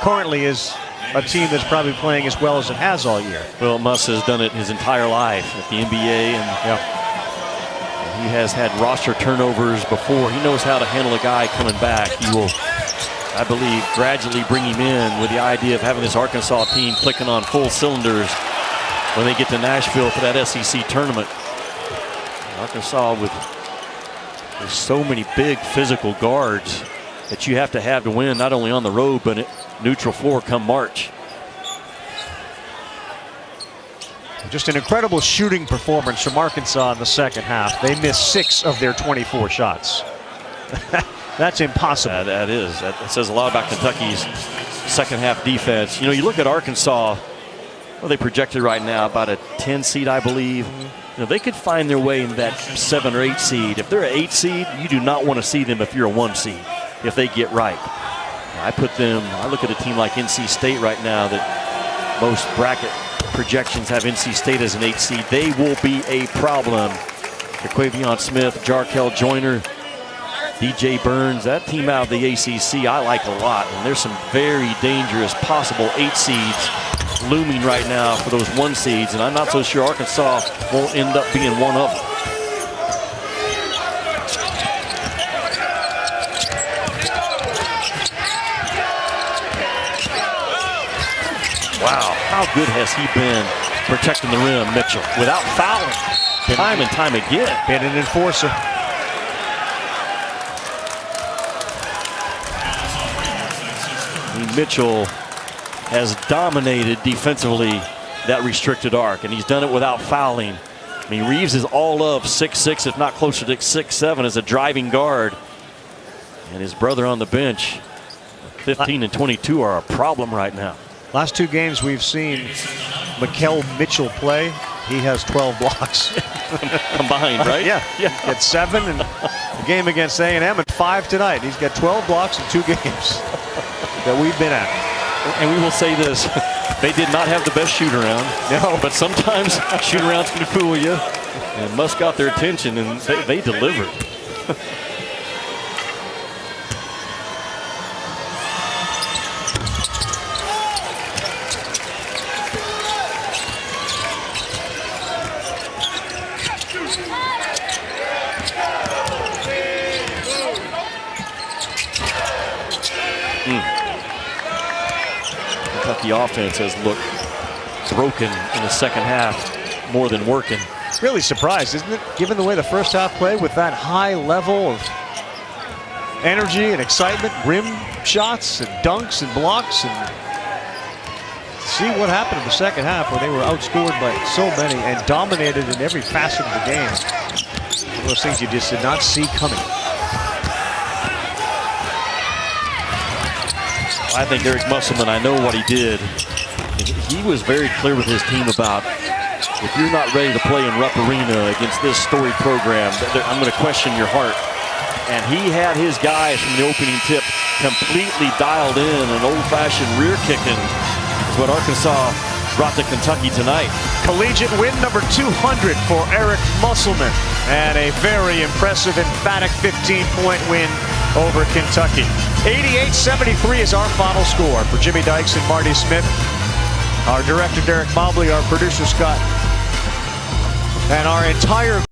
currently is a team that's probably playing as well as it has all year.
Well, Muss has done it his entire life at the NBA, and he has had roster turnovers before. He knows how to handle a guy coming back. He will, I believe, gradually bring him in with the idea of having this Arkansas team clicking on full cylinders when they get to Nashville for that SEC tournament. Arkansas with so many big physical guards that you have to win, not only on the road, but at neutral floor come March.
Just an incredible shooting performance from Arkansas in the second half. They missed 6 of their 24 shots. That's impossible.
That says a lot about Kentucky's second half defense. You know, you look at Arkansas, well, they projected right now about a 10 seed, I believe. You know, they could find their way in that 7 or 8 seed. If they're an 8 seed, you do not want to see them if you're a 1 seed, if they get right. I look at a team like NC State right now that most bracket projections have NC State as an 8 seed. They will be a problem. Quavion Smith, Jarkel Joyner, DJ Burns, that team out of the ACC I like a lot. And there's some very dangerous possible 8 seeds looming right now for those 1 seeds. And I'm not so sure Arkansas won't end up being one of them. Wow, how good has he been protecting the rim, Mitchell, without fouling, time and time again.
Been an enforcer.
Mitchell has dominated defensively that restricted arc, and he's done it without fouling. I mean, Reeves is all of 6'6", if not closer to 6'7", as a driving guard. And his brother on the bench, 15 and 22, are a problem right now.
Last 2 games we've seen Mikel Mitchell play. He has 12 blocks.
Combined, right?
Yeah. At 7 and the game against A&M at 5 tonight. He's got 12 blocks in 2 games that we've been at.
And we will say this, they did not have the best shoot-around.
No.
But sometimes shoot-arounds can fool you. And Muss got their attention, and they delivered. Kentucky offense has looked broken in the second half, more than working.
Really surprised, isn't it? Given the way the first half played with that high level of energy and excitement, rim shots and dunks and blocks, and see what happened in the second half where they were outscored by so many and dominated in every facet of the game. One of those things you just did not see coming.
I think Eric Musselman, I know what he did. He was very clear with his team about, if you're not ready to play in Rupp Arena against this storied program, I'm going to question your heart. And he had his guys from the opening tip completely dialed in. An old-fashioned rear kicking is what Arkansas brought to Kentucky tonight.
Collegiate win number 200 for Eric Musselman, and a very impressive, emphatic 15-point win over Kentucky. 88-73 is our final score. For Jimmy Dykes and Marty Smith, our director Derek Mobley, our producer Scott, and our entire